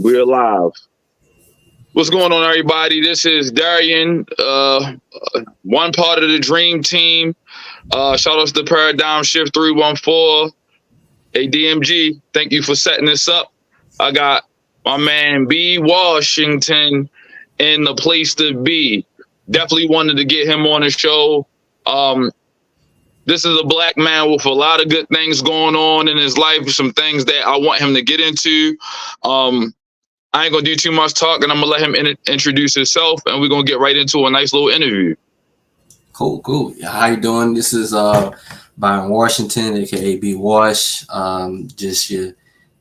We're live. What's going on, everybody? This is Darian, one part of the Dream Team. Shout out to the Paradigm Shift 314. Hey, DMG, thank you for setting this up. I got my man B. Washington in the place to be. Definitely wanted to get him on the show. This is a black man with a lot of good things going on in his life, some things that I want him to get into. I ain't gonna do too much talking. I'm gonna let him introduce himself, and we're gonna get right into a nice little interview. Cool. Yeah, how you doing? This is Byron Washington, aka B Wash. Just your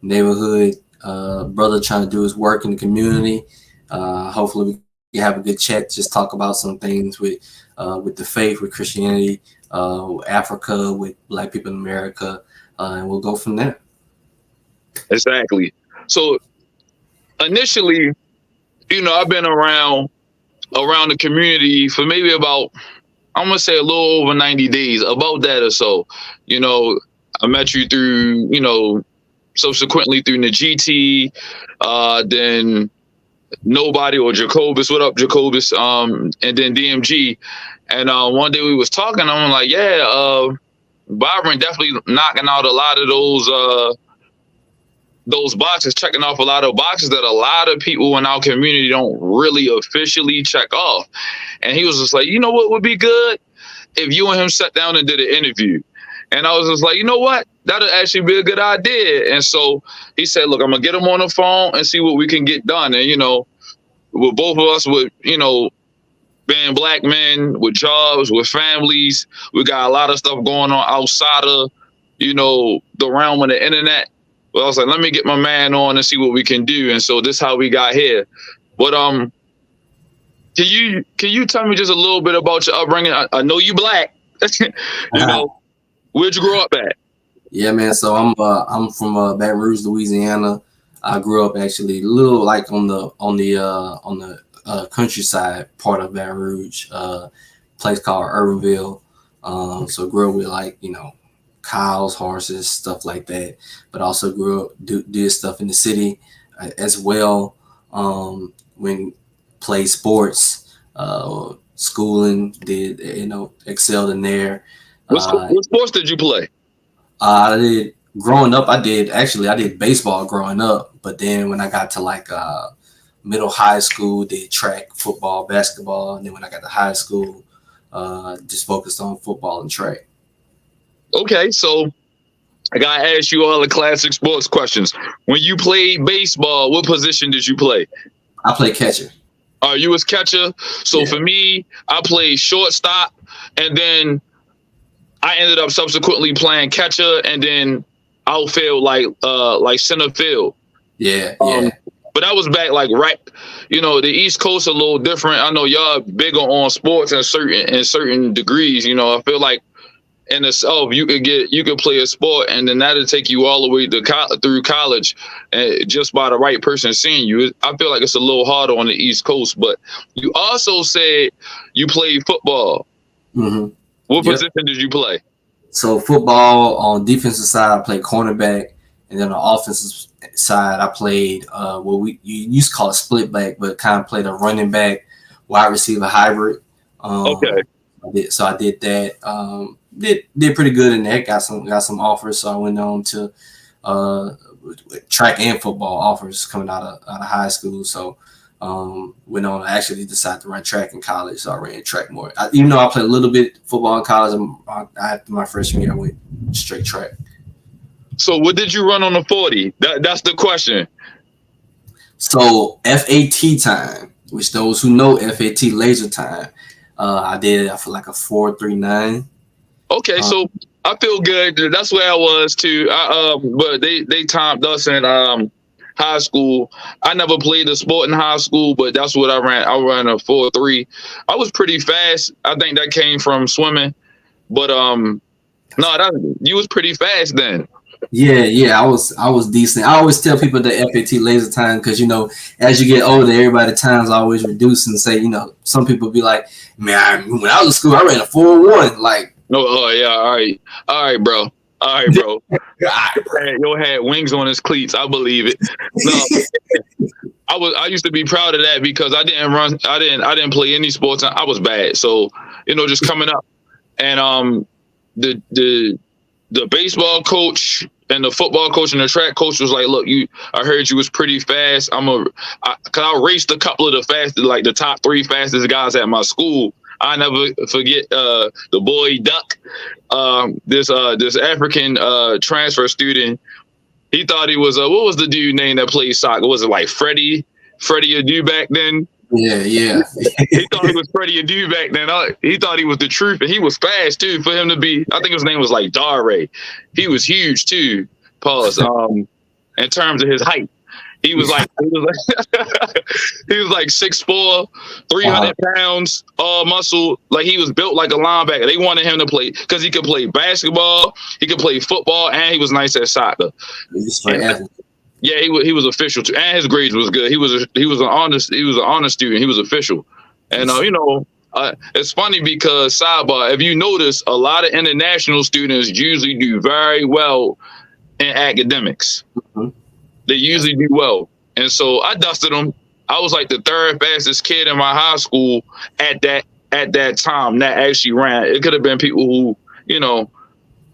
neighborhood brother trying to do his work in the community. Hopefully we can have a good chat. Just talk about some things with the faith, with Christianity, Africa, with Black people in America, and we'll go from there. Exactly. So initially, I've been around the community for maybe about, I'm gonna say a little over 90 days, about that or so. I met you through, subsequently through the GT, then Nobody or Jacobus. What up, Jacobus? And then DMG. And one day we was talking, I'm like, Byron definitely knocking out a lot of those boxes, checking off a lot of boxes that a lot of people in our community don't really officially check off. And he was just like, you know what would be good? If you and him sat down and did an interview. And I was just like, you know what? That'd actually be a good idea. And so he said, look, I'm going to get him on the phone and see what we can get done. And, with both of us, with, being black men, with jobs, with families, we got a lot of stuff going on outside of, the realm of the internet. But I was like, let me get my man on and see what we can do. And so this is how we got here. But can you tell me just a little bit about your upbringing? I know you black. Where'd you grow up at? Yeah, man. So I'm from Baton Rouge, Louisiana. I grew up actually a little like on the countryside part of Baton Rouge, place called Urbanville. So grew up with cows, horses, stuff like that. But also grew up did stuff in the city as well. When played sports, schooling, did excelled in there. What sports did you play? I did growing up. I did baseball growing up, but then when I got to middle high school, did track, football, basketball, and then when I got to high school, just focused on football and track. Okay, so I gotta ask you all the classic sports questions. When you played baseball, what position did you play? I played catcher. You was catcher. So yeah. For me, I played shortstop, and then I ended up subsequently playing catcher, and then outfield like center field. Yeah. But that was back right. The East Coast a little different. I know y'all bigger on sports in certain degrees. I feel like in the South you could play a sport and then that'll take you all the way through college, just by the right person seeing you. I feel like it's a little harder on the East Coast. But you also said you played football. Mm-hmm. What position did you play? So football, on defensive side, I played cornerback, and then on offensive side, I played you used to call it split back, but kind of played a running back, wide receiver hybrid. Okay. I did that. Did pretty good in that. Got some offers, so I went on to track and football offers coming out of high school. So went on to actually decide to run track in college, so I ran track more. Even though I played a little bit football in college, after my freshman year, I went straight track. So what did you run on the 40? That's the question. So FAT time, which those who know FAT laser time, I did it for like a 4.39. Okay, so I feel good. That's where I was too. But they timed us in high school. I never played a sport in high school, but that's what I ran. I ran a 4.3. I was pretty fast. I think that came from swimming. But you was pretty fast then. Yeah, I was decent. I always tell people the FAT laser time because as you get older, everybody times always reduce and say, some people be like, man, when I was in school, I ran a 4.1. Like, no, yeah, all right, bro. All right, bro. Yo had wings on his cleats. I believe it. No, I used to be proud of that because I didn't play any sports. I was bad. So, just coming up and the the baseball coach and the football coach and the track coach was like, look, I heard you was pretty fast. Cause I raced a couple of the fastest, like the top 3 fastest guys at my school. I never forget the boy Duck, this African transfer student. He thought he was what was the dude name that played soccer? Was it like Freddie Adu back then? Yeah. He thought he was Freddie Adu back then. He thought he was the truth, and he was fast too. For him to be, I think his name was like Dare. He was huge too. Pause. In terms of his height, he was like 6'4", 300 pounds, all muscle. Like he was built like a linebacker. They wanted him to play because he could play basketball, he could play football, and he was nice at soccer. Yeah, he was official too, and his grades was good. He was an honor student. He was official, and it's funny because sidebar, if you notice, a lot of international students usually do very well in academics. Mm-hmm. They usually do well. And so I dusted them. I was like the 3rd fastest kid in my high school at that time that actually ran. It could have been people who,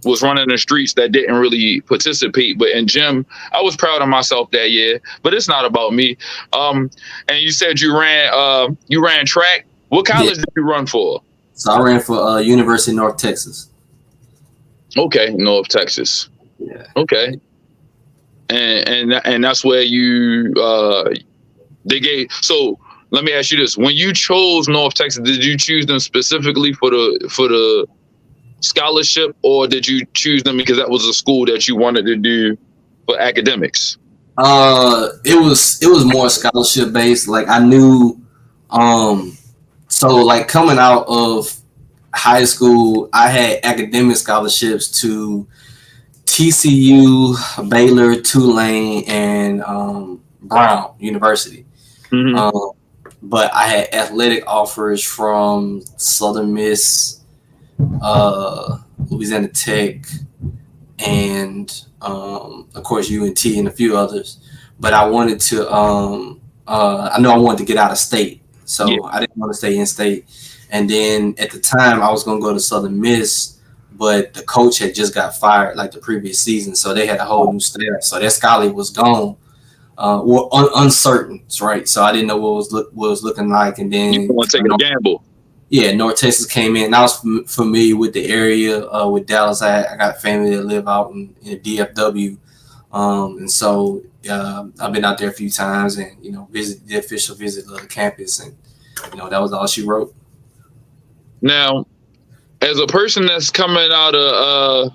was running the streets that didn't really participate. But in gym, I was proud of myself that year. But it's not about me. And you said you ran track. What college did you run for? So I ran for University of North Texas. Okay, North Texas. Yeah. Okay. And that's where they gave. So let me ask you this: when you chose North Texas, did you choose them specifically for the scholarship, or did you choose them because that was a school that you wanted to do for academics? It was more scholarship based. Like I knew, so like coming out of high school, I had academic scholarships to TCU, Baylor, Tulane, and Brown University. Mm-hmm. But I had athletic offers from Southern Miss, Louisiana Tech, and of course UNT and a few others. But I wanted to, I know I wanted to get out of state, so I didn't want to stay in state. And then at the time, I was going to go to Southern Miss, but the coach had just got fired like the previous season, so they had a whole new staff. So that scholarship was gone, uncertain, right? So I didn't know what was looking like. And then you want to take a gamble. Yeah, North Texas came in. And I was familiar with the area with Dallas. I got family that live out in DFW, and so I've been out there a few times and visit the official visit of the campus, and that was all she wrote. Now, as a person that's coming out of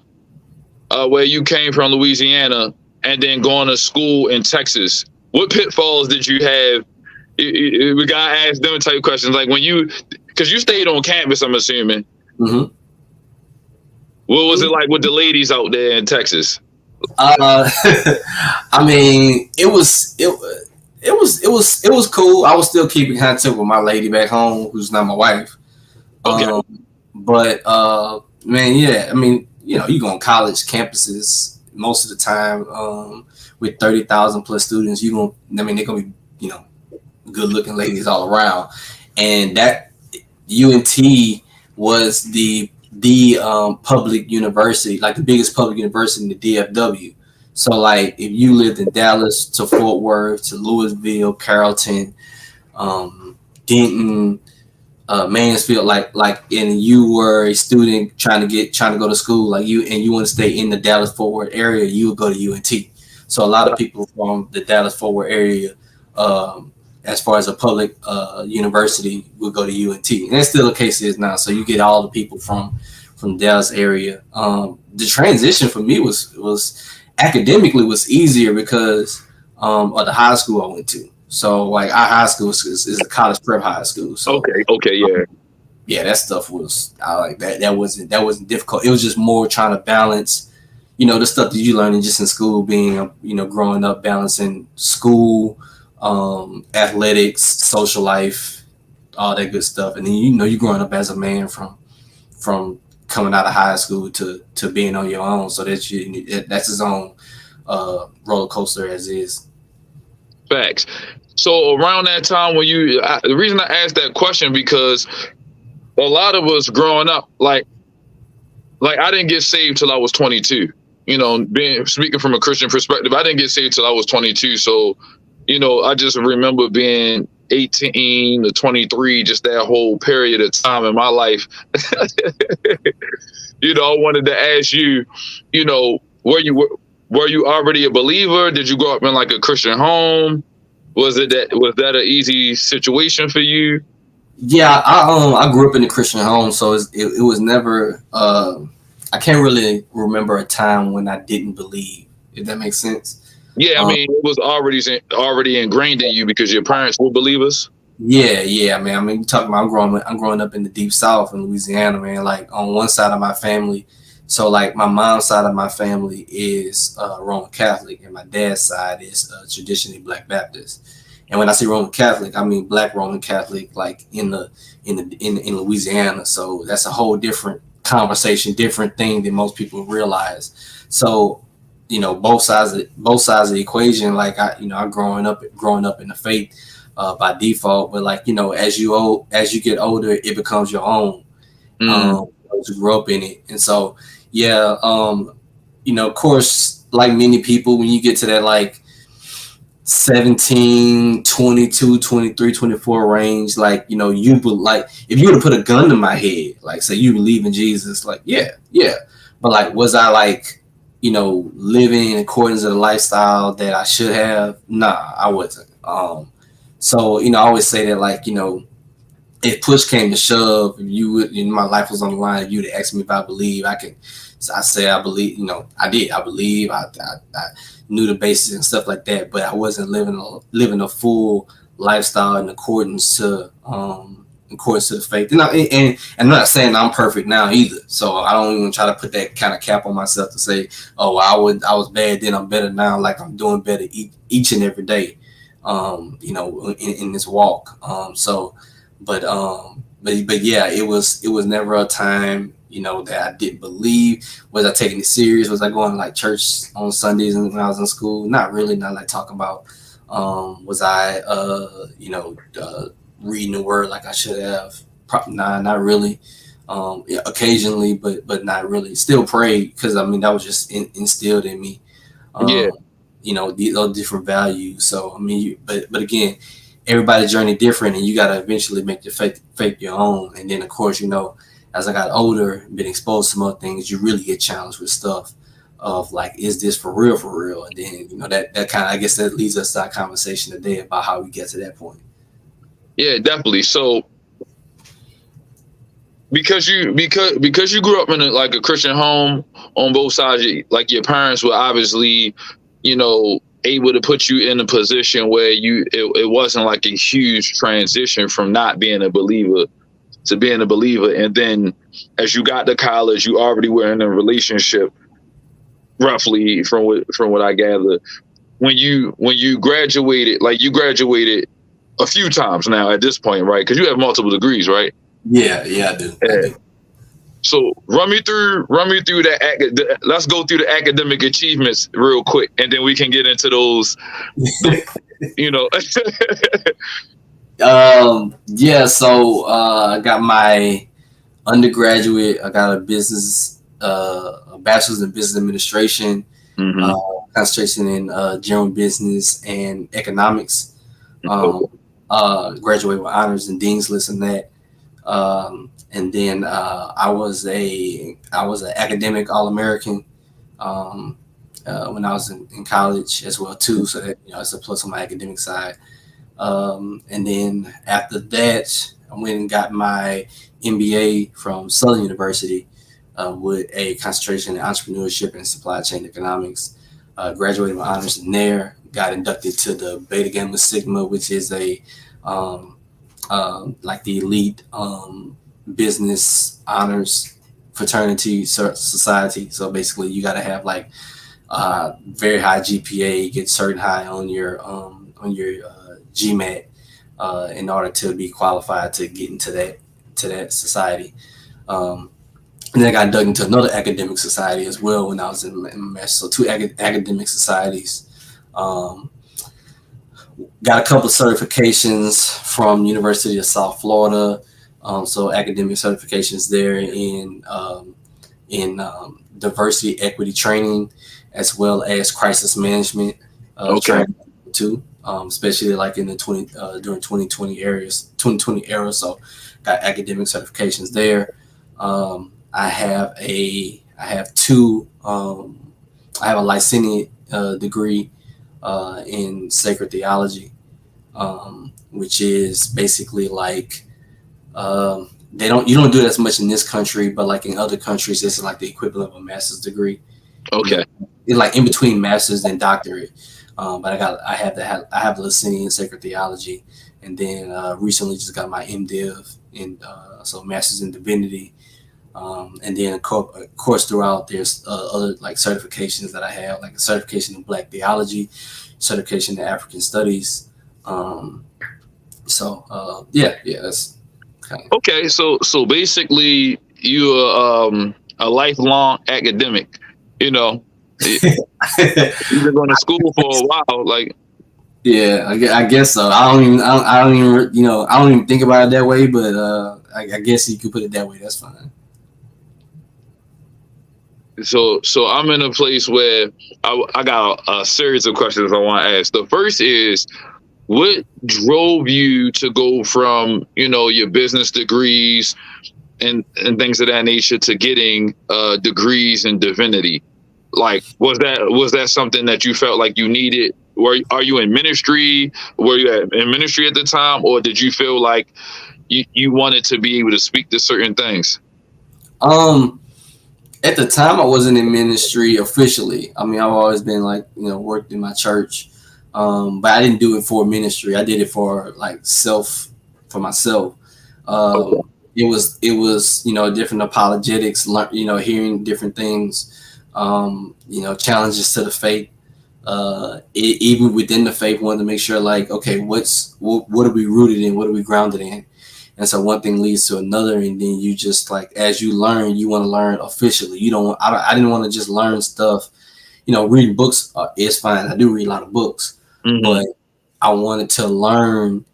where you came from, Louisiana, and then going to school in Texas, what pitfalls did you have? We gotta ask them type questions, like because you stayed on campus, I'm assuming. Mm-hmm. What was it like with the ladies out there in Texas? I mean, it was cool. I was still keeping contact with my lady back home, who's not my wife. Okay. But man, yeah, I mean, you go on college campuses most of the time with 30,000 plus students. They're gonna be, good looking ladies all around, and that UNT was the public university, like the biggest public university in the DFW. So like if you lived in Dallas to Fort Worth to Louisville, Carrollton, Denton, Mansfield, and you were a student trying to go to school, you want to stay in the Dallas Fort Worth area, you would go to UNT. So a lot of people from the Dallas Fort Worth area, as far as a public university, would go to UNT, and that's still the case is now. So you get all the people from the Dallas area. The transition for me was academically was easier because of the high school I went to. So like our high school is a college prep high school. So yeah, that stuff was that wasn't difficult. It was just more trying to balance, the stuff that you learning just in school, being growing up, balancing school, athletics, social life, all that good stuff. And then you growing up as a man from coming out of high school to being on your own. So that's his own roller coaster as is. Facts. So around that time when the reason I asked that question because a lot of us growing up, like I didn't get saved till I was 22. You know, being speaking from a Christian perspective, I didn't get saved till I was 22. So, you know, I just remember being 18 to 23, just that whole period of time in my life. You know, I wanted to ask you, you know, were you already a believer? Did you grow up in like a Christian home? Was that an easy situation for you? Yeah, I grew up in a Christian home, so it was never. I can't really remember a time when I didn't believe. If that makes sense. Yeah, I Um, mean, it was already ingrained in you because your parents were believers. yeah, man. I mean, you talking about I'm growing up in the deep South in Louisiana, man. Like on one side of my family, so like my mom's side of my family is Roman Catholic, and my dad's side is traditionally Black Baptist. And when I say Roman Catholic, I mean Black Roman Catholic, like in Louisiana. So that's a whole different conversation, different thing than most people realize. So you know, both sides of the equation. Like I growing up in the faith by default, but like as you get older, it becomes your own. Mm. To grow up in it, and so yeah, of course, like many people, when you get to that like 17, 22, 23, 24 range, like like if you were to put a gun to my head, like say you believe in Jesus, like yeah, but like was I like living in accordance to the lifestyle that I should have? Nah, I wasn't. So I always say that, like, if push came to shove, if you would, my life was on the line, if you'd ask me if I believe, I say I believe. I did. I believe. I knew the basics and stuff like that, but I wasn't living a full lifestyle in accordance to the faith. And I'm not saying I'm perfect now either. So I don't even try to put that kind of cap on myself to say, oh, I was bad then, I'm better now. Like I'm doing better each and every day. In this walk. But yeah, it was never a time that I didn't believe. Was I taking it serious? Was I going to like church on Sundays and when I was in school? Not really. Not like talking about. Was I reading the word like I should have? Nah, not really. Yeah, occasionally, but not really. Still prayed because I mean that was just instilled in me. Yeah, Um, those different values. So I mean, but again, everybody's journey different, and you got to eventually make your faith your own. And then of course, as I got older, been exposed to more things, you really get challenged with stuff of like, is this for real, for real? And then that kind of, I guess that leads us to our conversation today about how we get to that point. yeah, definitely. So because you grew up in a Christian home on both sides, like your parents were obviously, able to put you in a position where it wasn't like a huge transition from not being a believer to being a believer. And then as you got to college, you already were in a relationship, roughly from what I gather. When you graduated, like you graduated a few times now at this point, right? Because you have multiple degrees, right? Yeah, I do. Yeah. I do. So run me through that. Let's go through the academic achievements real quick, and then we can get into those. Yeah. So I got my undergraduate. I got a bachelor's in business administration, concentration in general business and economics. Graduated with honors and dean's list in that. And then I was an academic All-American when I was in college as well too. So that it's a plus on my academic side. And then after that, I went and got my MBA from Southern University with a concentration in entrepreneurship and supply chain economics. Graduated with honors in there. Got inducted to the Beta Gamma Sigma, which is a like the elite business honors fraternity society. So basically, you got to have like very high GPA, get certain high on your GMAT in order to be qualified to get into that society. And then I got dug into another academic society as well when I was in master's. So two academic societies. Got a couple of certifications from University of South Florida. So academic certifications there in diversity equity training, as well as crisis management Okay. training too, especially like in the during 2020 era. So got academic certifications there. I have two. I have a licentiate degree in sacred theology, which is basically like they don't you don't do it as much in this country, but like in other countries, it's like the equivalent of a master's degree. Okay. It's like in between master's and doctorate. But I have a licentiate in sacred theology, and then recently just got my MDiv in so master's in divinity. And then of course throughout there's other like certifications that I have, like a certification in Black theology, certification in African studies. Yeah, that's kind of. Okay. So basically, you're a lifelong academic. You know, you've been going to school for a while. Like, Yeah, I guess so. I don't even, I don't even think about it that way, but I guess you could put it that way. That's fine. so I'm in a place where I got a series of questions I want to ask. The first is, what drove you to go from, your business degrees and things of that nature to getting degrees in divinity? Like, was that something that you felt like you needed? Are you in ministry? Were you in ministry at the time, or did you feel like you wanted to be able to speak to certain things? At the time, I wasn't in ministry officially. I mean, I've always been like, worked in my church, but I didn't do it for ministry. I did it for like for myself. Okay. It was different apologetics, hearing different things, challenges to the faith. Even within the faith, wanted to make sure like, okay, what are we rooted in? What are we grounded in? And so one thing leads to another, and then you just like, as you learn, you want to learn officially. I didn't want to just learn stuff. Reading books is fine. I do read a lot of books, Mm-hmm. but I wanted to learn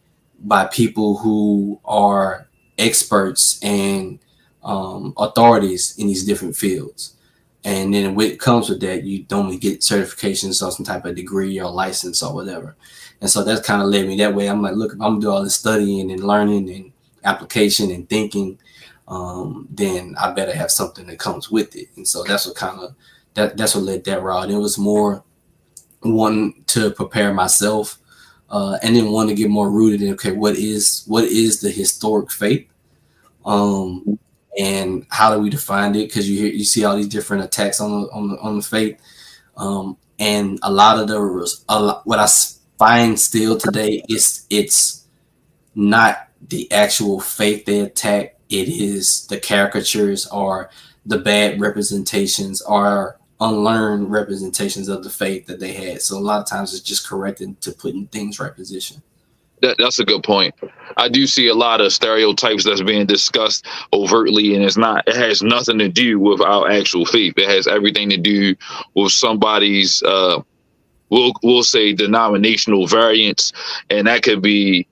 by people who are experts and authorities in these different fields. And then what comes with that, you normally get certifications or some type of degree or license or whatever. And so that's kind of led me that way. I'm like, look, if I'm gonna do all this studying and learning and application and thinking, then I better have something that comes with it. And so that's what kind of that's what led that route. It was more one to prepare myself, and then one to get more rooted in, okay, what is the historic faith, and how do we define it? Because you see all these different attacks on the faith, and a lot of what I find still today is it's not the actual faith they attack. It is the caricatures or the bad representations or unlearned representations of the faith that they had. So a lot of times it's just correcting to putting things right position. That's a good point. I do see a lot of stereotypes that's being discussed overtly, and it has nothing to do with our actual faith. It has everything to do with somebody's we'll say denominational variance, and that could be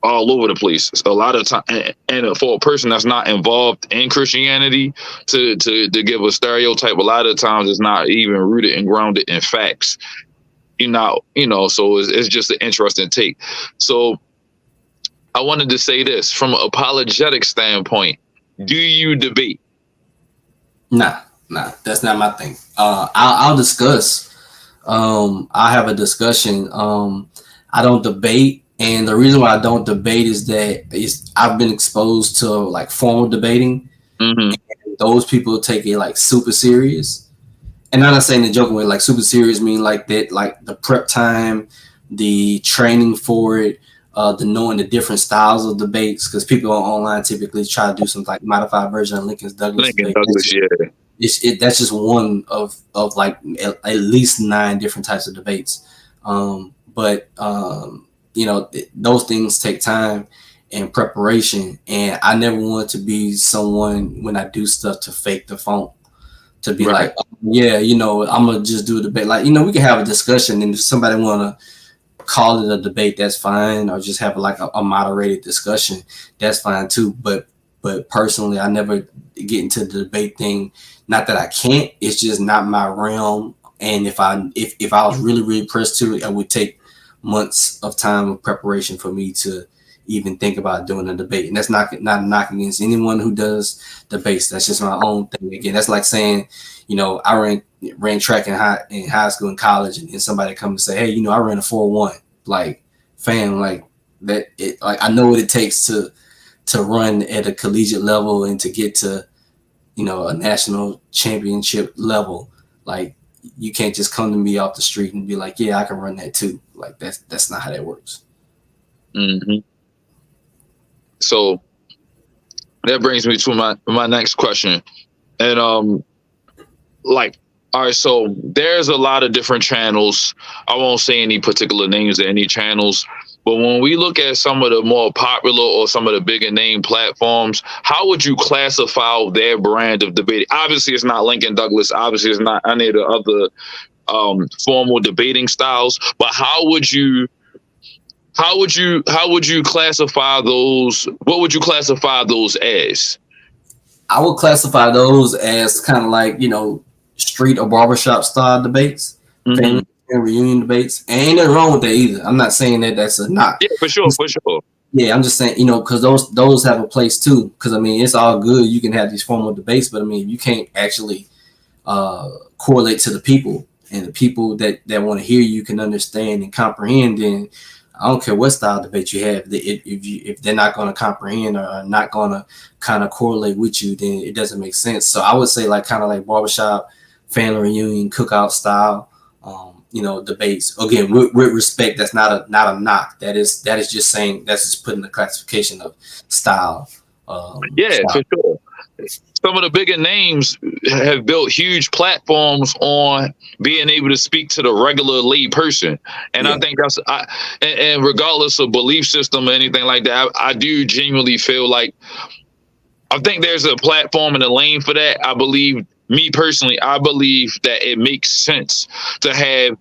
all over the place. A lot of time, and for a person that's not involved in Christianity to give a stereotype, a lot of times it's not even rooted and grounded in facts. So it's just an interesting take. So I wanted to say this from an apologetic standpoint. Do you debate? Nah, that's not my thing. I'll discuss. I have a discussion. I don't debate, and the reason why I don't debate is that I've been exposed to like formal debating, Mm-hmm. and those people take it like super serious. And I'm not saying the joking way, like super serious mean like that, like the prep time, the training for it, the knowing the different styles of debates, because people online typically try to do some like modified version of Lincoln Douglas debate. Yeah. That's just one of like at least 9 different types of debates. But those things take time and preparation, and I never want to be someone when I do stuff to fake the funk. to be Right. like, oh, yeah, you know, I'm gonna just do a debate. Like, you know, we can have a discussion, and if somebody wanna call it a debate, that's fine, or just have like a moderated discussion, that's fine too. But personally, I never get into the debate thing. Not that I can't, it's just not my realm. And if I was really pressed to it, I would take months of time of preparation for me to even think about doing a debate. And that's not knocking against anyone who does debates. That's just my own thing. Again, that's like saying, you know, I ran track in high school and college, and somebody come and say, hey, you know, I ran a 4.1. Like, fam, like that. Like, I know what it takes to run at a collegiate level and to get to, you know, a national championship level. Like, you can't just come to me off the street and be like, yeah, I can run that too. Like, that's not how that works. Mm-hmm. So that brings me to my next question. And like, all right, so there's a lot of different channels. I won't say any particular names of any channels, but when we look at some of the more popular or some of the bigger name platforms, how would you classify their brand of debating? Obviously, it's not Lincoln Douglas. Obviously, it's not any of the other formal debating styles. But how would you classify those? What would you classify those as? I would classify those as kind of like, you know, street or barbershop style debates, family and reunion debates. And ain't nothing wrong with that either. I'm not saying that that's a knock. Yeah, for sure. Yeah, I'm just saying, you know, because those have a place too. Because I mean, it's all good. You can have these formal debates, but I mean, you can't actually correlate to the people, and the people that want to hear you can understand and comprehend. Then I don't care what style debate you have. If they're not going to comprehend or are not going to kind of correlate with you, then it doesn't make sense. So I would say like kind of like barbershop, family reunion, cookout style, you know, debates. Again, with respect, that's not a knock. That is just saying, that's just putting the classification of style. Yeah, style. for sure. Some of the bigger names have built huge platforms on being able to speak to the regular lay person. And I think and regardless of belief system or anything like that, I do genuinely feel like, I think there's a platform and a lane for that. I believe that it makes sense to have,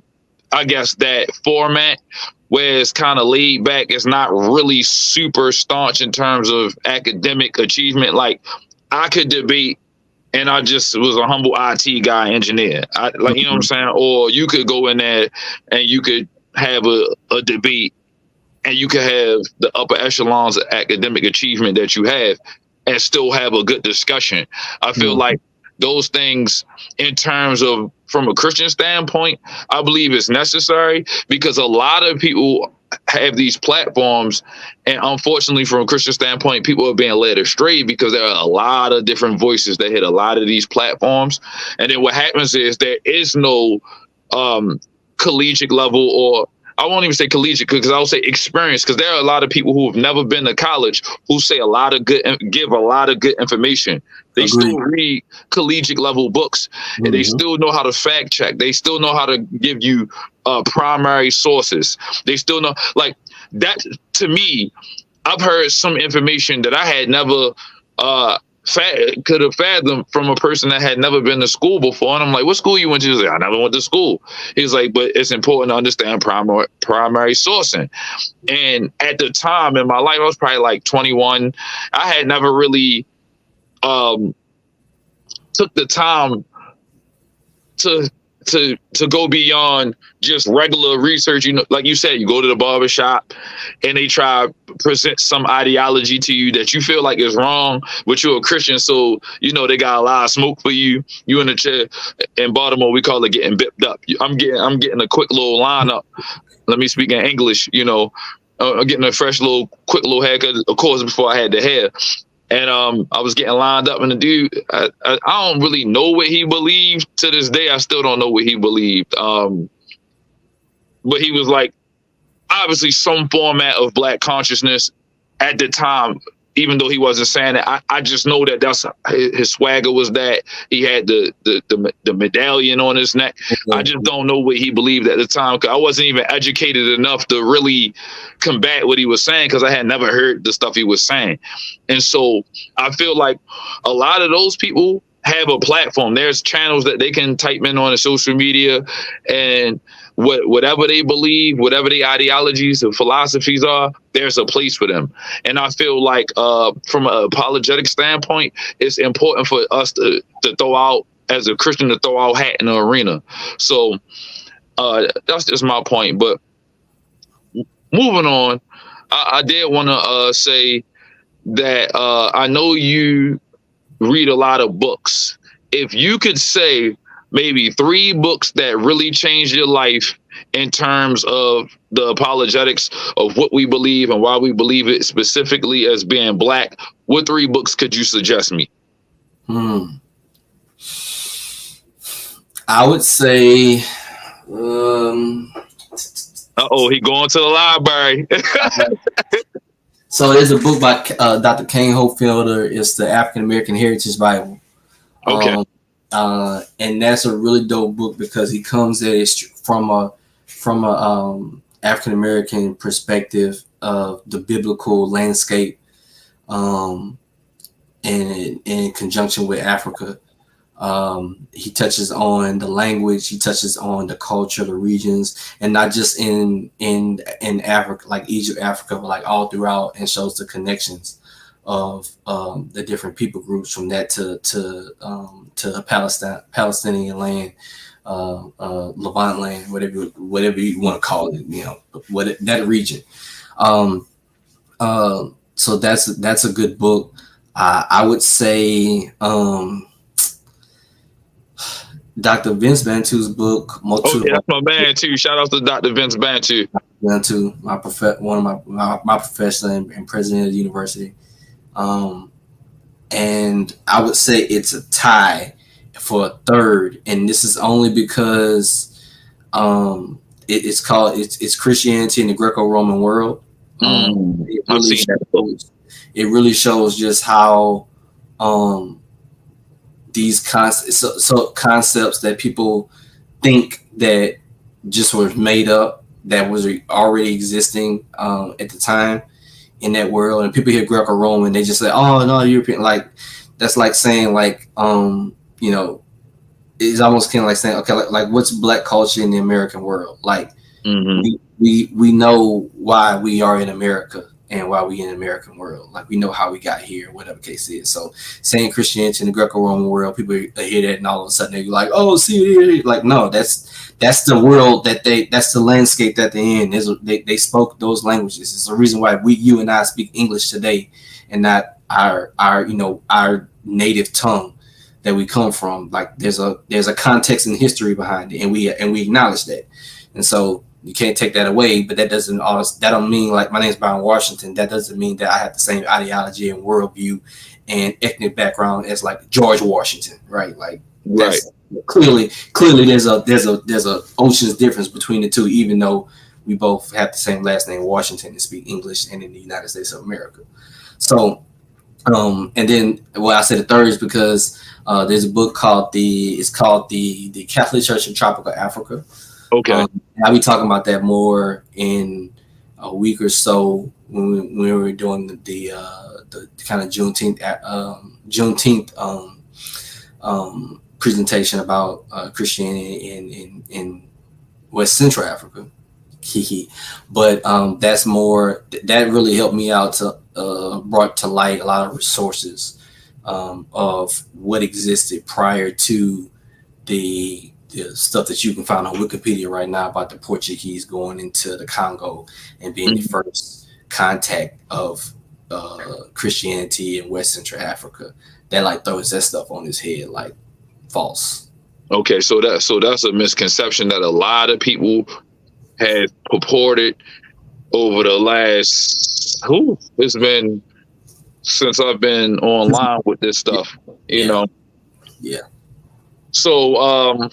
I guess, that format where it's kind of laid back. It's not really super staunch in terms of academic achievement. Like, I could debate and I just was a humble IT guy, engineer. You know what I'm saying? Or you could go in there and you could have a debate and you could have the upper echelons of academic achievement that you have and still have a good discussion. I feel like those things, in terms of from a Christian standpoint, I believe it's necessary, because a lot of people have these platforms, and unfortunately from a Christian standpoint, people are being led astray because there are a lot of different voices that hit a lot of these platforms. And then what happens is there is no collegiate level, or I won't even say collegiate, because I'll say experience, because there are a lot of people who have never been to college who say give a lot of good information. They still read collegiate level books, and they still know how to fact check. They still know how to give you primary sources. They still know, like, that. To me, I've heard some information that I had never could have fathomed from a person that had never been to school before. And I'm like, what school you went to? He's like, I never went to school. He's like, but it's important to understand primary sourcing. And at the time in my life, I was probably like 21. I had never really took the time to go beyond just regular research. You know, like you said, you go to the barbershop and they try to present some ideology to you that you feel like is wrong, but you're a Christian, so you know they got a lot of smoke for you. You in the chair. In Baltimore, we call it getting bipped up. I'm getting a quick little lineup. Let me speak in English. You know, I'm getting a quick little haircut, of course, before I had the hair. And I was getting lined up, and the dude, I don't really know what he believed. To this day, I still don't know what he believed. But he was like, obviously some format of Black consciousness at the time, even though he wasn't saying it. I just know that that's his swagger was that. He had the medallion on his neck. I just don't know what he believed at the time, because I wasn't even educated enough to really combat what he was saying, because I had never heard the stuff he was saying. And so I feel like a lot of those people have a platform. There's channels that they can type in on the social media, and whatever they believe, whatever their ideologies and philosophies are, there's a place for them. And I feel like from an apologetic standpoint, it's important for us to throw out, as a Christian, to throw our hat in the arena. So that's just my point. But moving on, I did want to say that I know you read a lot of books. If you could say maybe 3 books that really changed your life in terms of the apologetics of what we believe and why we believe it, specifically as being Black, what 3 books could you suggest me? I would say, he going to the library. So there's a book by Dr. Kane Hopefielder. It's the African American Heritage Bible. Okay. And that's a really dope book because he comes at it from a African American perspective of the biblical landscape, and in conjunction with Africa. He touches on the language, he touches on the culture, the regions, and not just in Africa, like Egypt, Africa, but like all throughout, and shows the connections of the different people groups from that to Palestinian land, Levant land, whatever you want to call it, that region. So that's a good book. I would say Dr. Vince Bantu's book. That's my man too. Shout out to Dr. Vince Bantu. Bantu, one of my professor and president of the university. And I would say it's a tie for a third, and this is only because it's Christianity in the Greco-Roman world. It really shows just how these concepts that people think that just was made up, that was already existing at the time in that world. And people hear Greco-Roman, they just say, "Oh no, European." Like that's like saying it's almost kind of like saying, okay, like what's Black culture in the American world? Like we know why we are in America and why we in the American world. Like we know how we got here, whatever the case is. So saying Christianity in the Greco-Roman world, people hear that and all of a sudden they're like, "Oh, see, like no, that's the world that's the landscape that they're in." They spoke those languages. It's the reason why you and I speak English today and not our native tongue that we come from. Like there's a context and history behind it, and we acknowledge that. And so you can't take that away, but that don't mean, like, my name is Byron Washington. That doesn't mean that I have the same ideology and worldview and ethnic background as like George Washington, right? Like, right. Clearly, there's a ocean's difference between the two, even though we both have the same last name, Washington, and speak English and in the United States of America. So, and then, well, I said the third is because there's a book called the Catholic Church in Tropical Africa. Okay. I'll be talking about that more in a week or so when we were doing the kind of Juneteenth presentation about Christianity in West Central Africa. But that's more, that really helped me out to brought to light a lot of resources of what existed prior to the stuff that you can find on Wikipedia right now about the Portuguese going into the Congo and being the first contact of Christianity in West Central Africa. That like throws that stuff on his head like false. Okay, so that's a misconception that a lot of people have purported over the last it's been since I've been online with this stuff, you know. Yeah. So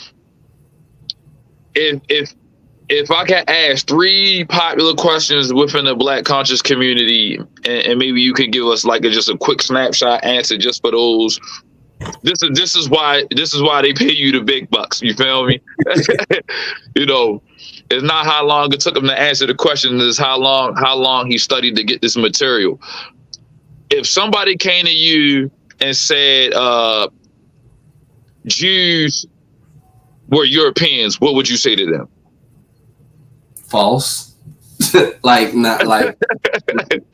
if I can ask 3 popular questions within the Black conscious community, and maybe you can give us like just a quick snapshot answer just for those. This is why they pay you the big bucks. You feel me? You know, it's not how long it took him to answer the question. It's how long he studied to get this material. If somebody came to you and said, Jews were Europeans, what would you say to them? False. Like not like,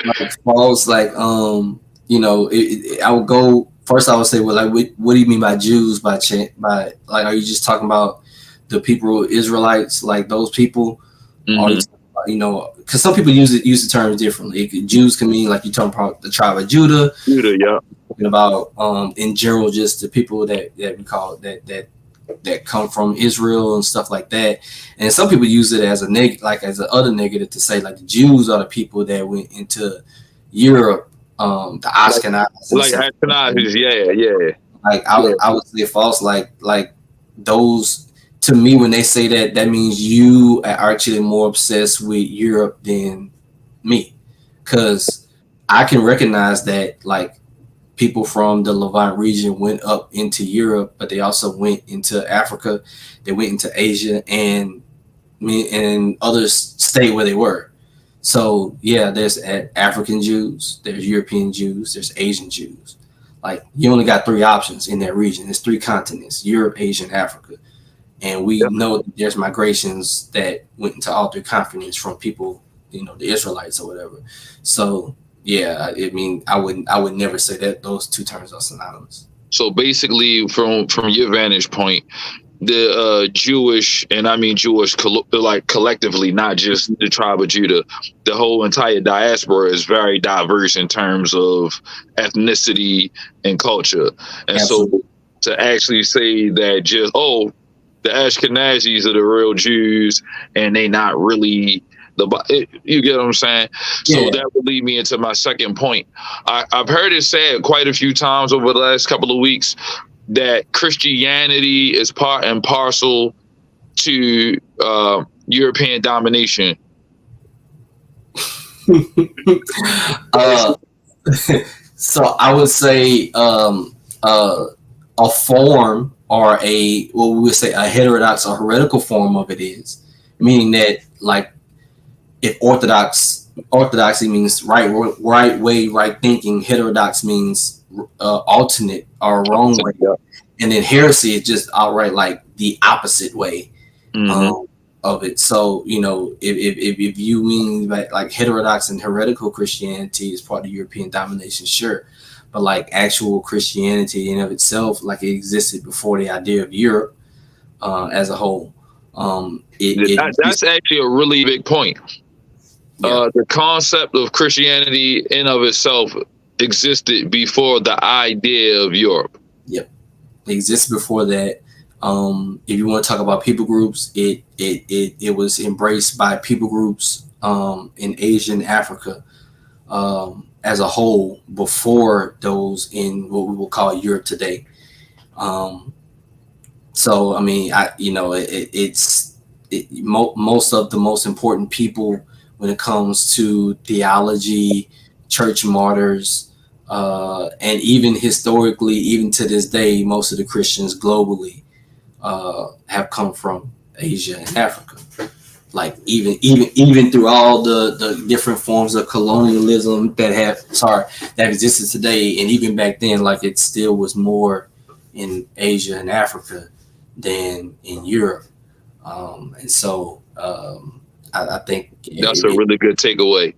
like false. Like I would go first. I would say, well, like, what do you mean by Jews? By like, are you just talking about the people Israelites, like those people? Or because some people use the terms differently. Jews can mean like you're talking about the tribe of Judah. Judah, yeah. Talking about in general just the people that we call that come from Israel and stuff like that. And some people use it as a like as an other negative to say like the Jews are the people that went into Europe, the Ashkenazis. Like Ashkenazis, yeah. Like I would say false. Like those. To me, when they say that, that means you are actually more obsessed with Europe than me, because I can recognize that like people from the Levant region went up into Europe, but they also went into Africa, they went into Asia, and others stayed where they were. So yeah, there's African Jews, there's European Jews, there's Asian Jews. Like you only got 3 options in that region. There's 3 continents: Europe, Asia, and Africa. And we know that there's migrations that went into all 3 continents from people, the Israelites or whatever. So yeah, I mean, I would never say that those 2 terms are synonymous. So basically, from your vantage point, the Jewish, and I mean Jewish, like collectively, not just the tribe of Judah, the whole entire diaspora is very diverse in terms of ethnicity and culture. And Absolutely. So to actually say that just, the Ashkenazis are the real Jews, and they not really you get what I'm saying? Yeah. So that would lead me into my second point. I've heard it said quite a few times over the last couple of weeks that Christianity is part and parcel to European domination. So I would say a form, or we would say a heterodox or heretical form of it is, meaning that like if orthodoxy means right way, right thinking, heterodox means alternate or wrong way, and then heresy is just outright like the opposite way of it. So if you mean like heterodox and heretical Christianity is part of European domination, sure. But like actual Christianity in of itself, like it existed before the idea of Europe as a whole. That's actually a really big point. Yeah. The concept of Christianity in of itself existed before the idea of Europe. Yep, it existed before that. If you want to talk about people groups, it was embraced by people groups in Asia and Africa. As a whole, before those in what we will call Europe today. So I mean, most of the most important people when it comes to theology, church martyrs, and even historically, even to this day, most of the Christians globally have come from Asia and Africa. Like even through all the different forms of colonialism that existed today, and even back then, like it still was more in Asia and Africa than in Europe. And so I think that's a really good takeaway.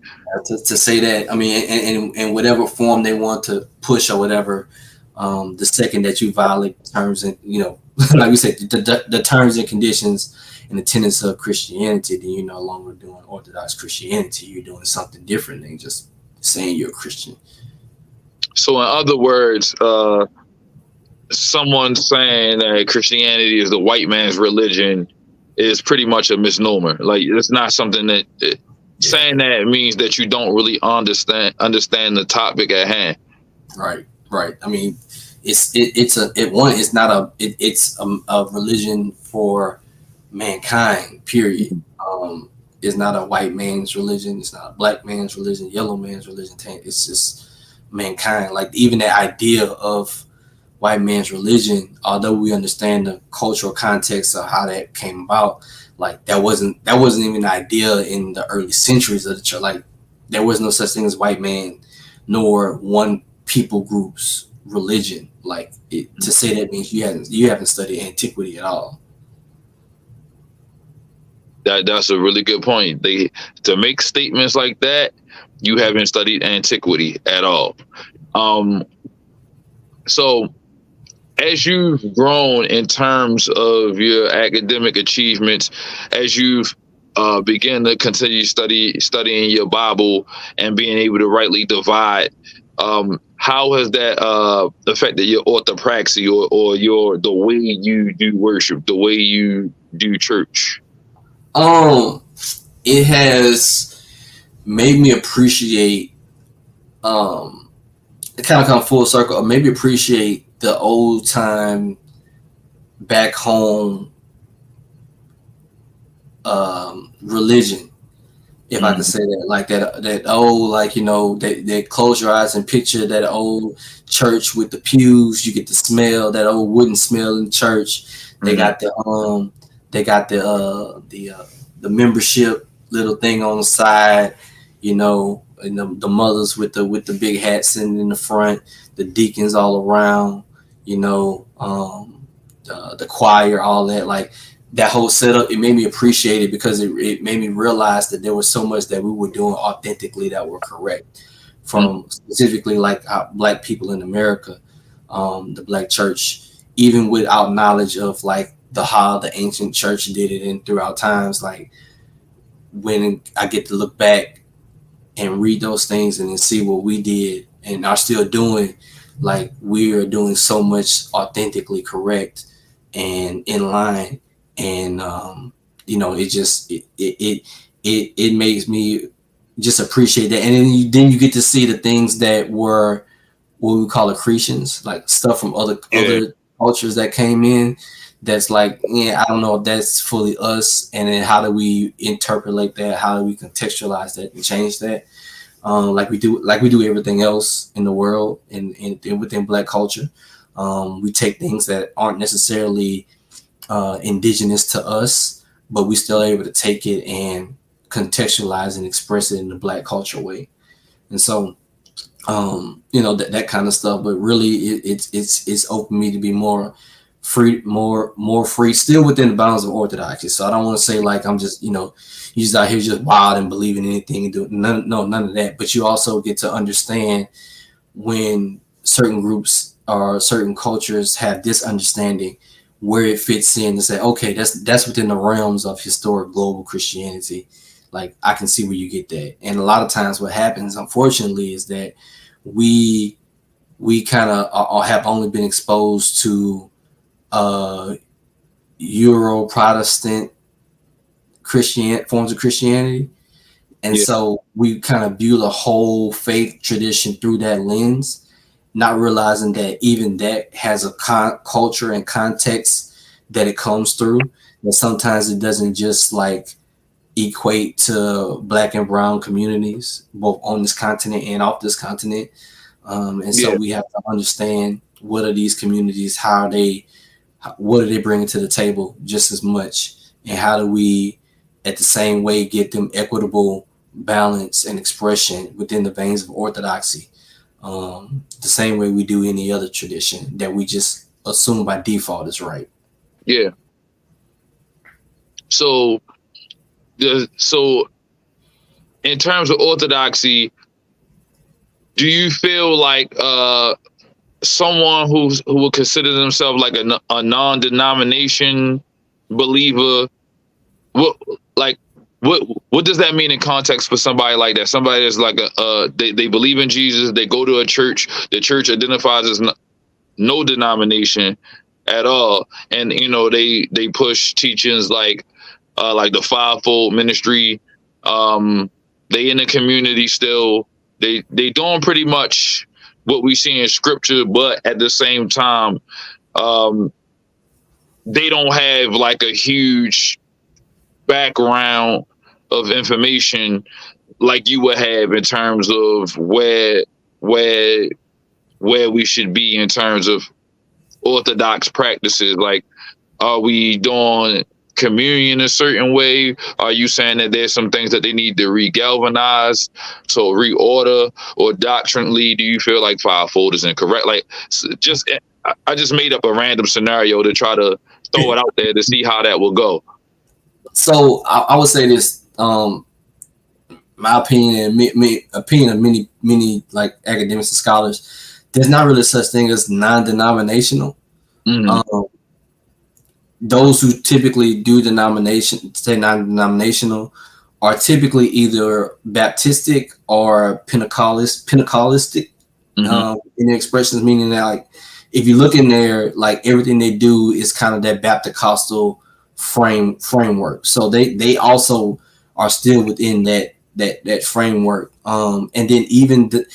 To say that, I mean, in whatever form they want to push or whatever, the second that you violate terms and like we said, the terms and conditions and the tenets of Christianity, then you're no longer doing Orthodox Christianity. You're doing something different than just saying you're a Christian. So in other words, someone saying that Christianity is the white man's religion is pretty much a misnomer. Like it's not something that saying that means that you don't really understand the topic at hand. Right. I mean, it's a religion for mankind, period. It's not a white man's religion. It's not a black man's religion, yellow man's religion. It's just mankind. Like even the idea of white man's religion, although we understand the cultural context of how that came about, like that wasn't even the idea in the early centuries of the church. Like there was no such thing as white man nor one people group's religion. Like to say that means you haven't studied antiquity at all. That's a really good point. To make statements like that, you haven't studied antiquity at all. Um, so as you've grown in terms of your academic achievements, as you've began to continue studying your Bible and being able to rightly divide, how has that affected your orthopraxy or the way you do worship, the way you do church? It has made me appreciate it kind of come full circle, maybe appreciate the old time back home religion, if I could say that, like that old, like, you know, that close your eyes and picture that old church with the pews. You get to smell that old wooden smell in church. They got the the membership little thing on the side, you know, and the mothers with the big hats in the front, the deacons all around, you know, the choir, all that, like that whole setup. It made me appreciate it because it made me realize that there was so much that we were doing authentically that were correct, from specifically like Black people in America, the Black church, even without knowledge of like how the ancient church did it and throughout times. Like when I get to look back and read those things and then see what we did and are still doing, like we are doing so much authentically correct and in line. And you know, it makes me just appreciate that. And then you get to see the things that were what we call accretions, like stuff from other cultures that came in. That's like, yeah, I don't know if that's fully us. And then how do we interpolate that? How do we contextualize that and change that? Like we do everything else in the world and within Black culture. We take things that aren't necessarily indigenous to us, but we still able to take it and contextualize and express it in the Black culture way. And so, you know, that kind of stuff. But really, it's opened me to be more free, more free, still within the bounds of orthodoxy. So I don't want to say like I'm just, you know, you just out here just wild and believing anything and doing none of that. But you also get to understand when certain groups or certain cultures have this understanding, where it fits in, to say, okay, that's within the realms of historic global Christianity. Like I can see where you get that. And a lot of times what happens, unfortunately, is that we kind of have only been exposed to Euro Protestant forms of Christianity. And so we kind of view the whole faith tradition through that lens, not realizing that even that has a culture and context that it comes through, that sometimes it doesn't just like equate to Black and brown communities, both on this continent and off this continent. So we have to understand what are these communities, what are they bringing to the table just as much, and how do we at the same way get them equitable balance and expression within the veins of orthodoxy, the same way we do any other tradition that we just assume by default is right. Yeah. So in terms of orthodoxy, do you feel like someone who would consider themselves like a non-denomination believer, what does that mean in context for somebody like that? Somebody that's like they believe in Jesus, they go to a church, the church identifies as no denomination at all, and you know they push teachings like the fivefold ministry. They in the community still. They doing pretty much what we see in scripture, but at the same time, they don't have like a huge background of information like you would have in terms of where we should be in terms of orthodox practices. Like, are we doing communion a certain way? Are you saying that there's some things that they need to regalvanize, so reorder, or doctrinally do you feel like fivefold is incorrect? Like, just I just made up a random scenario to try to throw it out there to see how that will go. So I would say this. My opinion and opinion of many like academics and scholars, there's not really such thing as non-denominational. Mm-hmm. Those who typically do say non-denominational are typically either Baptistic or Pentecostalistic in their expressions, meaning that like if you look in there, like everything they do is kind of that Baptist-costal framework. So they also are still within that framework. And then even to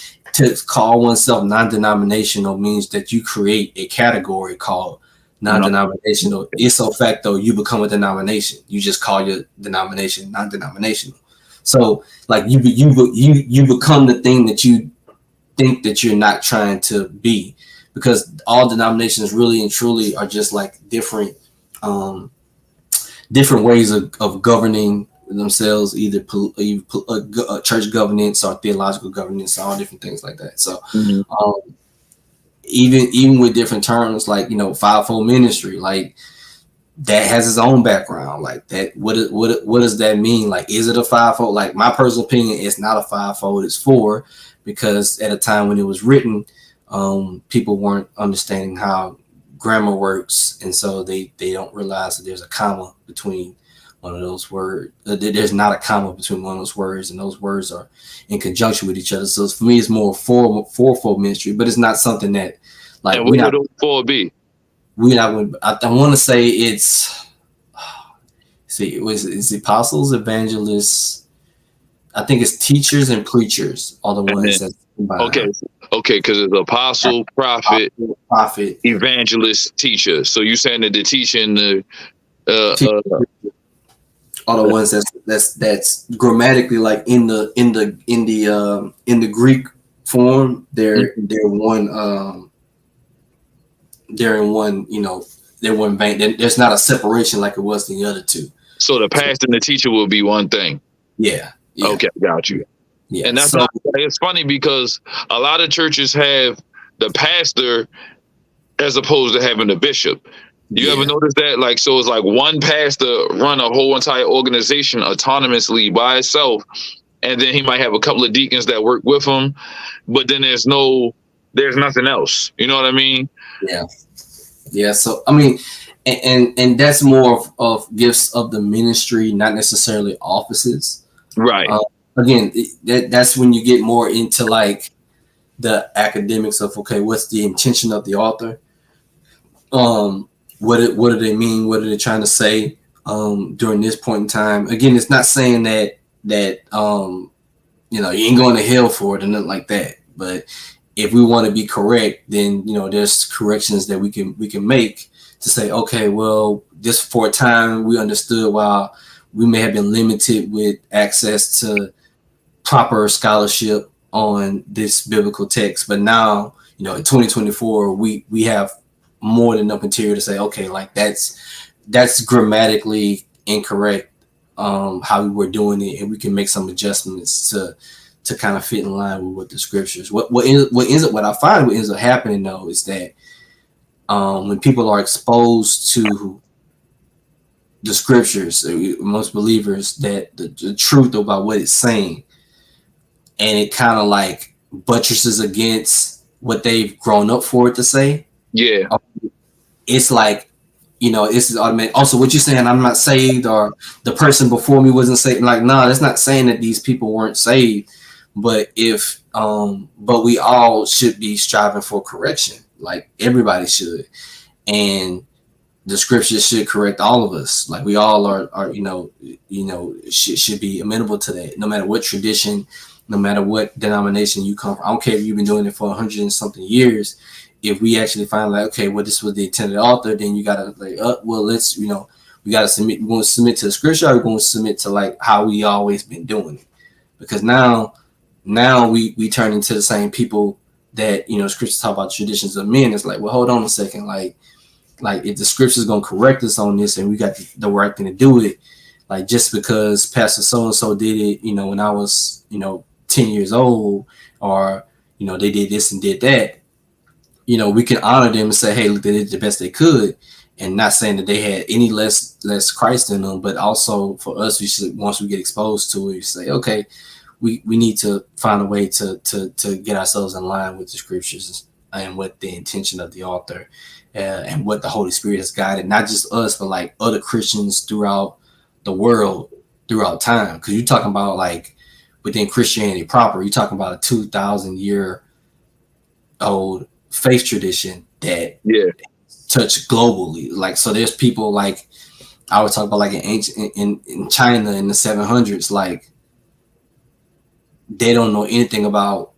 call oneself non-denominational means that you create a category called non-denominational. Ipso facto, you become a denomination. You just call your denomination non-denominational. So like you become the thing that you think that you're not trying to be, because all denominations really and truly are just like different ways of governing themselves, either church governance or theological governance, all different things like that. So even with different terms, like, you know, fivefold ministry, like that has its own background. Like that, what does that mean? Like, is it a fivefold? Like, my personal opinion, it's not a fivefold, it's four, because at a time when it was written, people weren't understanding how grammar works, and so they don't realize that there's a comma between one of those words. There's not a comma between one of those words, and those words are in conjunction with each other. So for me, it's more fourfold ministry, but it's not something that like. And what would those four be? I want to say it's. See, it's apostles, evangelists. I think it's teachers and preachers are the ones that. Okay, because it's apostle, prophet, evangelist, teacher. So you saying that the teaching are the ones that's grammatically, like in the Greek form, they're one you know, they're one vein. There's not a separation like it was in the other two. So the pastor and the teacher will be one thing. Yeah. Okay, got you. Yeah, and that's it's funny because a lot of churches have the pastor as opposed to having the bishop. You ever notice that? Like, so it's like one pastor run a whole entire organization autonomously by itself, and then he might have a couple of deacons that work with him, but then there's nothing else. You know what I mean? Yeah. So I mean, and that's more of gifts of the ministry, not necessarily offices. Right. Again, that's when you get more into like the academics of, okay, what's the intention of the author? What do they mean? What are they trying to say during this point in time? Again, it's not saying that you know, you ain't going to hell for it or nothing like that. But if we want to be correct, then, you know, there's corrections that we can make to say, okay, well, this for a time we understood while we may have been limited with access to proper scholarship on this biblical text, but now, you know, in 2024, we have more than enough material to say, okay, like that's grammatically incorrect, how we were doing it, and we can make some adjustments to kind of fit in line with what the scriptures. What I find ends up happening though is that when people are exposed to the scriptures, most believers, that the truth about what it's saying, and it kind of like buttresses against what they've grown up for it to say. Yeah. It's like, you know, it's automatic. Also, what you're saying, I'm not saved, or the person before me wasn't saved. Like, no, that's not saying that these people weren't saved. But but we all should be striving for correction. Like, everybody should. And the scriptures should correct all of us. Like, we all are should be amenable to that, no matter what tradition, no matter what denomination you come from. I don't care if you've been doing it for 100 and something years. If we actually find like, okay, well, this was the intended author, then you gotta like, well, let's, you know, we gotta submit. We want to submit to the scripture, or we want to submit to like how we always been doing it. Because now we turn into the same people that, you know, scriptures talk about traditions of men. It's like, well, hold on a second, like if the scripture's gonna correct us on this, and we got the right thing to do it, like just because Pastor so and so did it, you know, when I was, you know, 10 years old, or, you know, they did this and did that, we can honor them and say, hey, look, they did the best they could, and not saying that they had any less Christ in them, but also for us, we should, once we get exposed to it, you say, okay, we need to find a way to get ourselves in line with the scriptures and what the intention of the author and what the Holy Spirit has guided, not just us, but like other Christians throughout the world, throughout time. Because you're talking about like within Christianity proper, you're talking about a 2,000-year-old faith tradition that touched globally. Like, so there's people like I would talk about like in ancient in China in the 700s, like they don't know anything about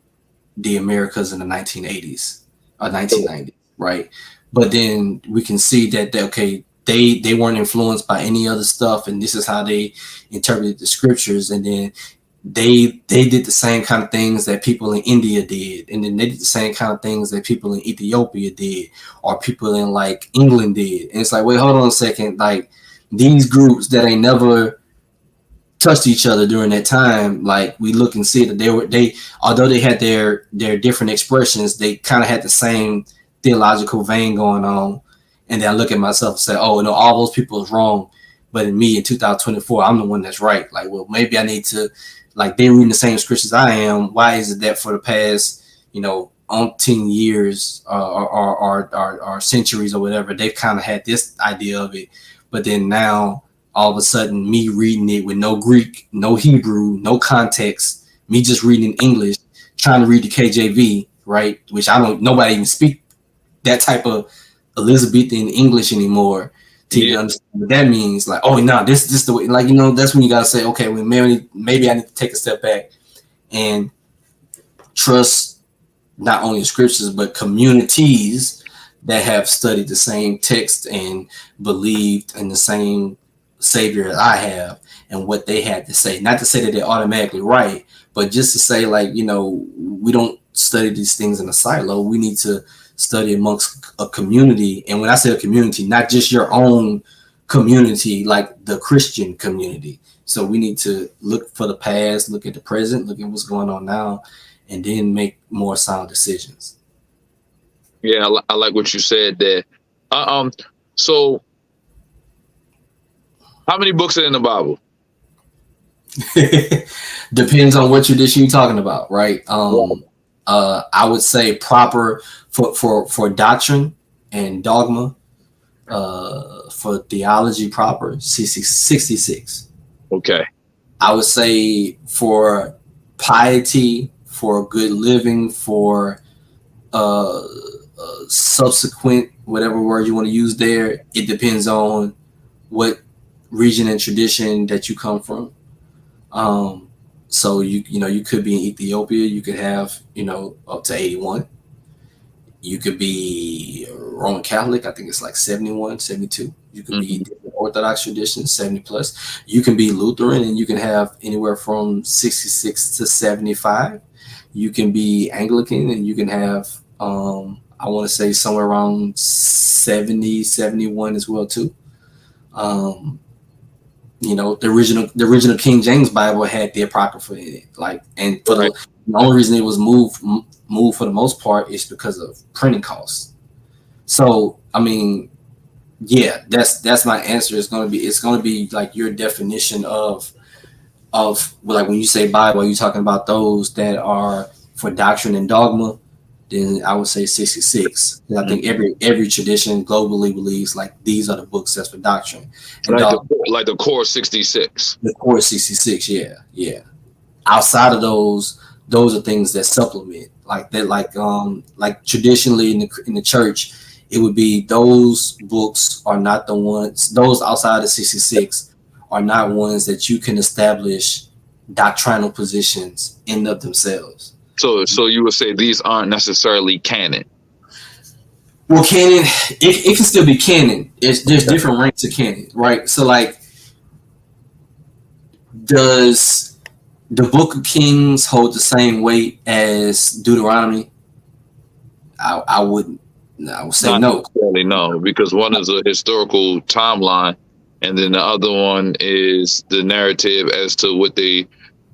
the Americas in the 1980s or 1990s, right? But then we can see that they weren't influenced by any other stuff, and this is how they interpreted the scriptures. And then they did the same kind of things that people in India did, and then they did the same kind of things that people in Ethiopia did, or people in like England did. And it's like, wait, hold on a second, like these groups that ain't never touched each other during that time, like we look and see that they although they had their different expressions, they kind of had the same theological vein going on. And then I look at myself and say, oh no, all those people is wrong, but in me in 2024, I'm the one that's right. Like, well, maybe I need to, like, they're reading the same scriptures I am. Why is it that for the past umpteen years or centuries or whatever, they've kind of had this idea of it, but then now all of a sudden, me reading it with no Greek, no Hebrew, no context, me just reading in English, trying to read the KJV, right? Which nobody even speak that type of Elizabethan English anymore to even understand what that means. Like, oh no, this is the way. Like, that's when you gotta say, okay, well, maybe I need to take a step back and trust not only scriptures but communities that have studied the same text and believed in the same Savior that I have and what they had to say. Not to say that they're automatically right, but just to say, like, we don't study these things in a silo. We need to study amongst a community. And when I say a community, not just your own community, like the Christian community. So we need to look for the past, look at the present, look at what's going on now, and then make more sound decisions. Yeah, I like what you said there. So how many books are in the Bible? Depends on what tradition you're talking about, right? I would say proper for doctrine and dogma, for theology proper, 66. Okay. I would say for piety, for good living, for subsequent, whatever word you want to use there, it depends on what region and tradition that you come from. So you could be in Ethiopia, you could have up to 81. You could be Roman Catholic, I think it's like 71, 72. You could be Orthodox tradition, 70 plus. You can be Lutheran, and you can have anywhere from 66 to 75. You can be Anglican, and you can have I want to say somewhere around 70, 71 as well too. The original King James Bible had the Apocrypha in it. Like, and for the only reason it was moved for the most part is because of printing costs. So, I mean, yeah, that's my answer. It's gonna be like your definition of like when you say Bible, are you talking about those that are for doctrine and dogma? Then I would say 66. I think every tradition globally believes like these are the books that's for doctrine. And like the core 66. The core 66, yeah. Outside of those are things that supplement like that, like traditionally in the church, it would be those books are not the ones. Those outside of 66 are not ones that you can establish doctrinal positions in of themselves. So you would say these aren't necessarily canon. Well, canon, it can still be canon. There's different ranks of canon, right? So, like, does the Book of Kings hold the same weight as Deuteronomy? I wouldn't. I would say Not no. necessarily no, because one is a historical timeline, and then the other one is the narrative as to what they,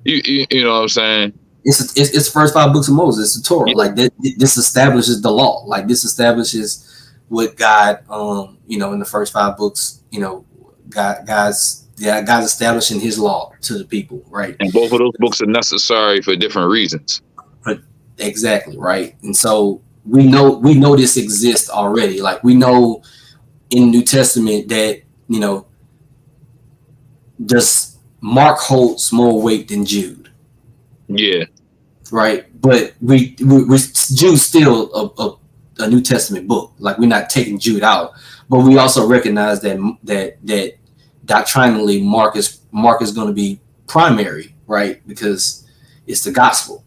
you know what I'm saying? It's the first 5 books of Moses. It's the Torah. Yeah. Like that, this establishes the law. Like this establishes what God, in the first 5 books, God's establishing His law to the people, right? And both of those books are necessary for different reasons. But exactly, right. And so we know this exists already. Like we know in the New Testament that just Mark holds more weight than Jude. Yeah. Right, but we Jude's still a New Testament book. Like we're not taking Jude out, but we also recognize that doctrinally Mark is going to be primary, right? Because it's the gospel.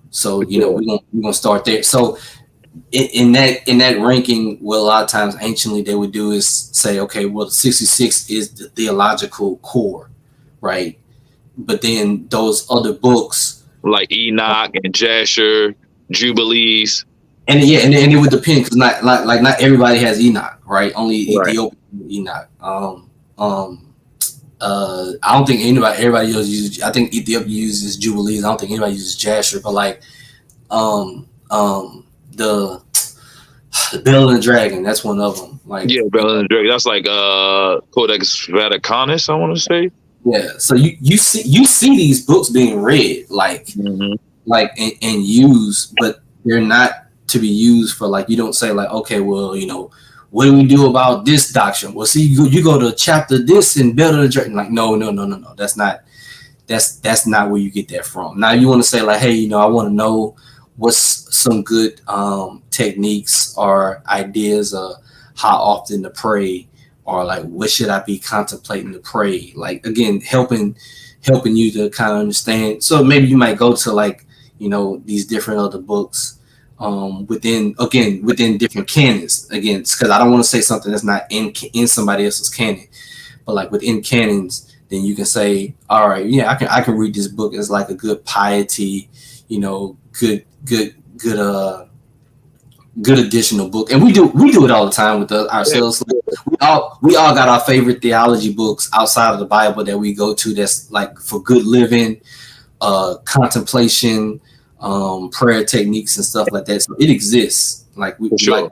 So we're gonna start there. So in that ranking, what a lot of times anciently they would do is say, okay, well, 66 is the theological core, right? But then those other books like Enoch and Jasher, Jubilees, and it would depend because not everybody has Enoch, right? Only Ethiopian Enoch. I don't think everybody else uses. I think Ethiopia uses Jubilees. I don't think anybody uses Jasher, but like the Bell and the Dragon, that's one of them. Like Bell and the Dragon. That's like Codex Vaticanus, I want to say. Yeah, so you see these books being read like and used, but they're not to be used for like, you don't say like, okay, well, what do we do about this doctrine? Well, see, you go to chapter this and Bell and the Dragon. Like, no, that's not where you get that from. Now you want to say like, hey, I want to know what's some good techniques or ideas of how often to pray, or like what should I be contemplating to pray? Like again, helping you to kind of understand. So maybe you might go to like these different other books within different canons. Again, because I don't want to say something that's not in somebody else's canon, but like within canons, then you can say, all right, yeah, I can read this book as like a good piety, good additional book. And we do it all the time with ourselves. Yeah. We all got our favorite theology books outside of the Bible that we go to that's like for good living, contemplation, prayer techniques and stuff like that. So it exists. Like we sure. Like,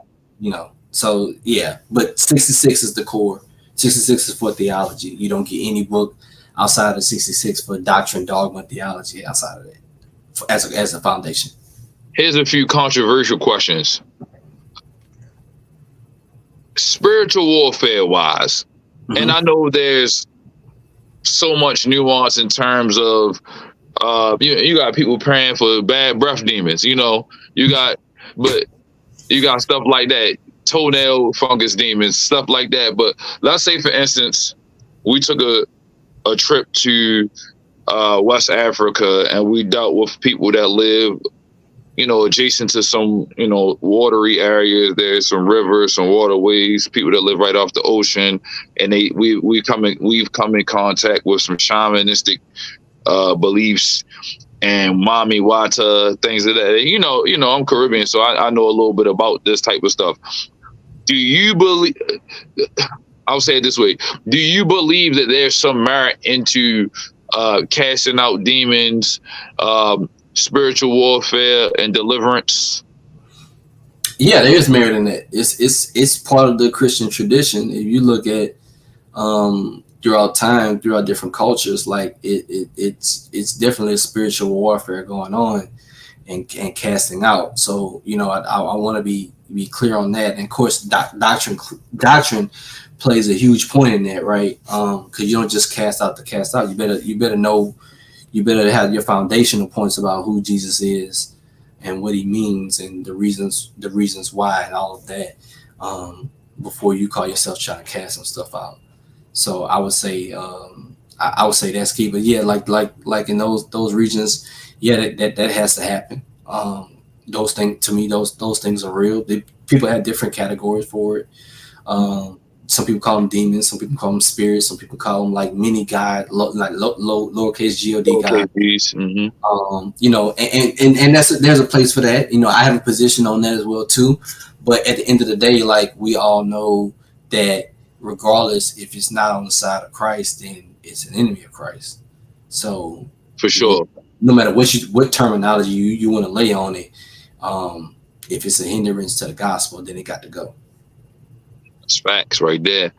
so yeah, but 66 is the core. 66 is for theology. You don't get any book outside of 66 for doctrine, dogma, theology outside of that as a foundation. Here's a few controversial questions. Spiritual warfare wise, and I know there's so much nuance in terms of you got people praying for bad breath demons, you got stuff like that, toenail fungus demons, stuff like that. But let's say, for instance, we took a trip to West Africa and we dealt with people that live adjacent to some, watery areas. There's some rivers, some waterways, people that live right off the ocean. And we've come in contact with some shamanistic beliefs and Mami Wata, things of that. I'm Caribbean, so I know a little bit about this type of stuff. Do you believe, I'll say it this way, do you believe that there's some merit into casting out demons, spiritual warfare and deliverance? Yeah, there is merit in that. It's part of the Christian tradition. If you look at throughout time, throughout different cultures, like it's definitely a spiritual warfare going on and casting out. So I want to be clear on that. And of course, doctrine plays a huge point in that, right? Because you don't just cast out to cast out. You better know. You better have your foundational points about who Jesus is and what he means and the reasons why and all of that before you call yourself trying to cast some stuff out. So I would say that's key. But yeah, like in those regions, yeah, that has to happen. Those things, to me, those things are real. People have different categories for it. Some people call them demons. Some people call them spirits. Some people call them like mini God, like lowercase God. And there's a place for that. I have a position on that as well too. But at the end of the day, like we all know that regardless, if it's not on the side of Christ, then it's an enemy of Christ. So for sure, no matter what terminology you want to lay on it, if it's a hindrance to the gospel, then it got to go. That's facts right there.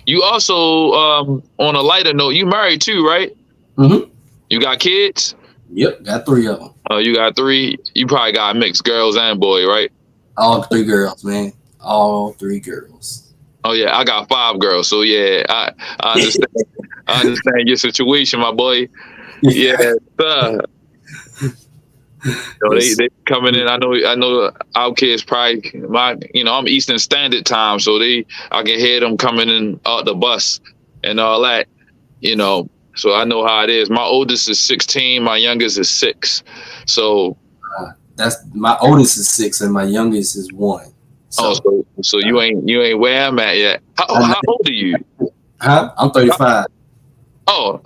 You also, on a lighter note, you married too, right? Mm-hmm. You got kids? Yep, got 3 of them. Oh, you got 3. You probably got mixed girls and boy, right? All 3 girls, man. All 3 girls. Oh yeah, I got 5 girls. So yeah, I understand. I understand your situation, my boy. Yeah, they coming in. I know our kids probably I'm Eastern Standard Time, so I can hear them coming in out the bus and all that. So I know how it is. My oldest is 16, my youngest is 6. So that's my oldest is 6 and my youngest is 1. So you ain't where I'm at yet. How old are you? Huh? I'm 35. Oh,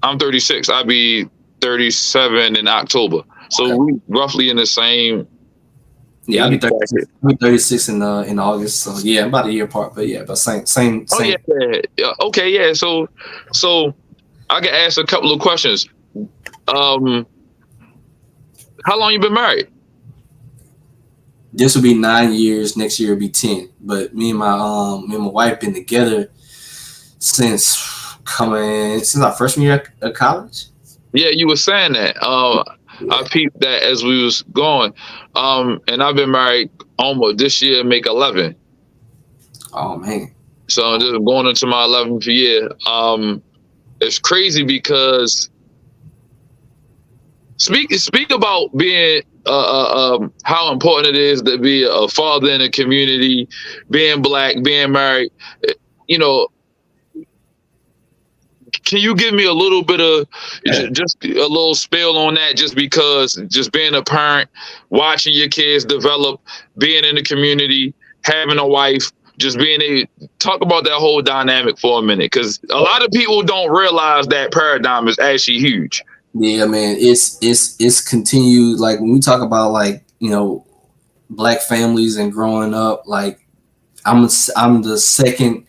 I'm 36. I'll be 37 in October. So Okay. we roughly in the same. Yeah, I'll be 36. I'll be 36 in August. So yeah, about a year apart, but yeah, but same. Oh yeah. Okay, yeah. So I can ask a couple of questions. How long you been married? This will be 9 years. Next year will be 10. But me and my wife been together since our freshman year at college. Yeah, you were saying that. I peeped that as we was going. And I've been married almost this year, make 11. Oh man. So I'm just going into my 11th year. It's crazy because speak about being how important it is to be a father in a community, being Black, being married. Can you give me a little bit of just a little spill on that? Just because, just being a parent, watching your kids develop, being in the community, having a wife, just talk about that whole dynamic for a minute, because a lot of people don't realize that paradigm is actually huge. Yeah, man, it's continued. Like when we talk about Black families and growing up, like I'm the second.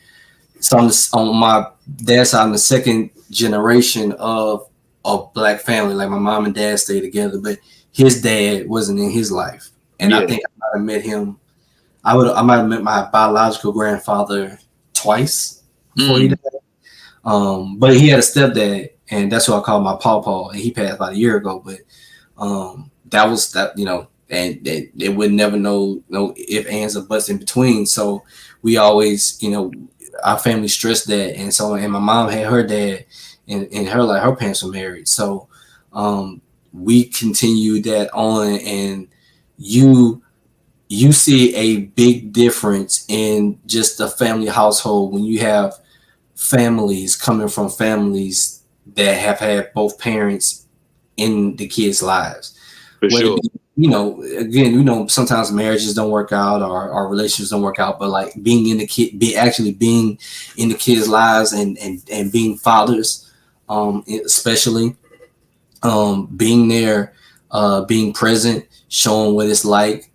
So on my dad's side, I'm the second generation of a Black family. Like my mom and dad stayed together, but his dad wasn't in his life, and I think I might have met him. I might have met my biological grandfather twice before he died. But he had a stepdad, and that's what I call my pawpaw, and he passed about a year ago. But that was that, and they would never know no if, ands, or buts in between. So we always, our family stressed that, and my mom had her dad, and her parents were married. So we continued that on, and you see a big difference in just the family household when you have families coming from families that have had both parents in the kids' lives. For sure. Again, sometimes marriages don't work out or relationships don't work out, but like being in the kids' lives and being fathers, especially being there, being present, showing what it's like,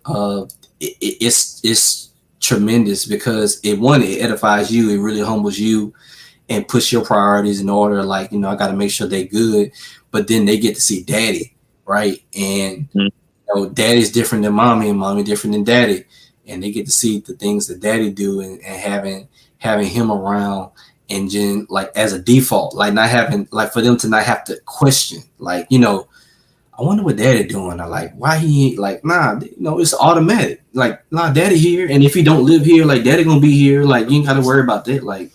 it's tremendous, because it edifies you, it really humbles you, and puts your priorities in order. Like, I got to make sure they're good, but then they get to see daddy, right? And daddy's different than mommy, and mommy different than daddy, and they get to see the things that daddy do, and having him around, and then like as a default, like not having, like for them to not have to question, like, I wonder what daddy doing, or like why he ain't, like, nah, it's automatic, like, nah, daddy here, and if he don't live here, like daddy gonna be here, like you ain't gotta worry about that, like,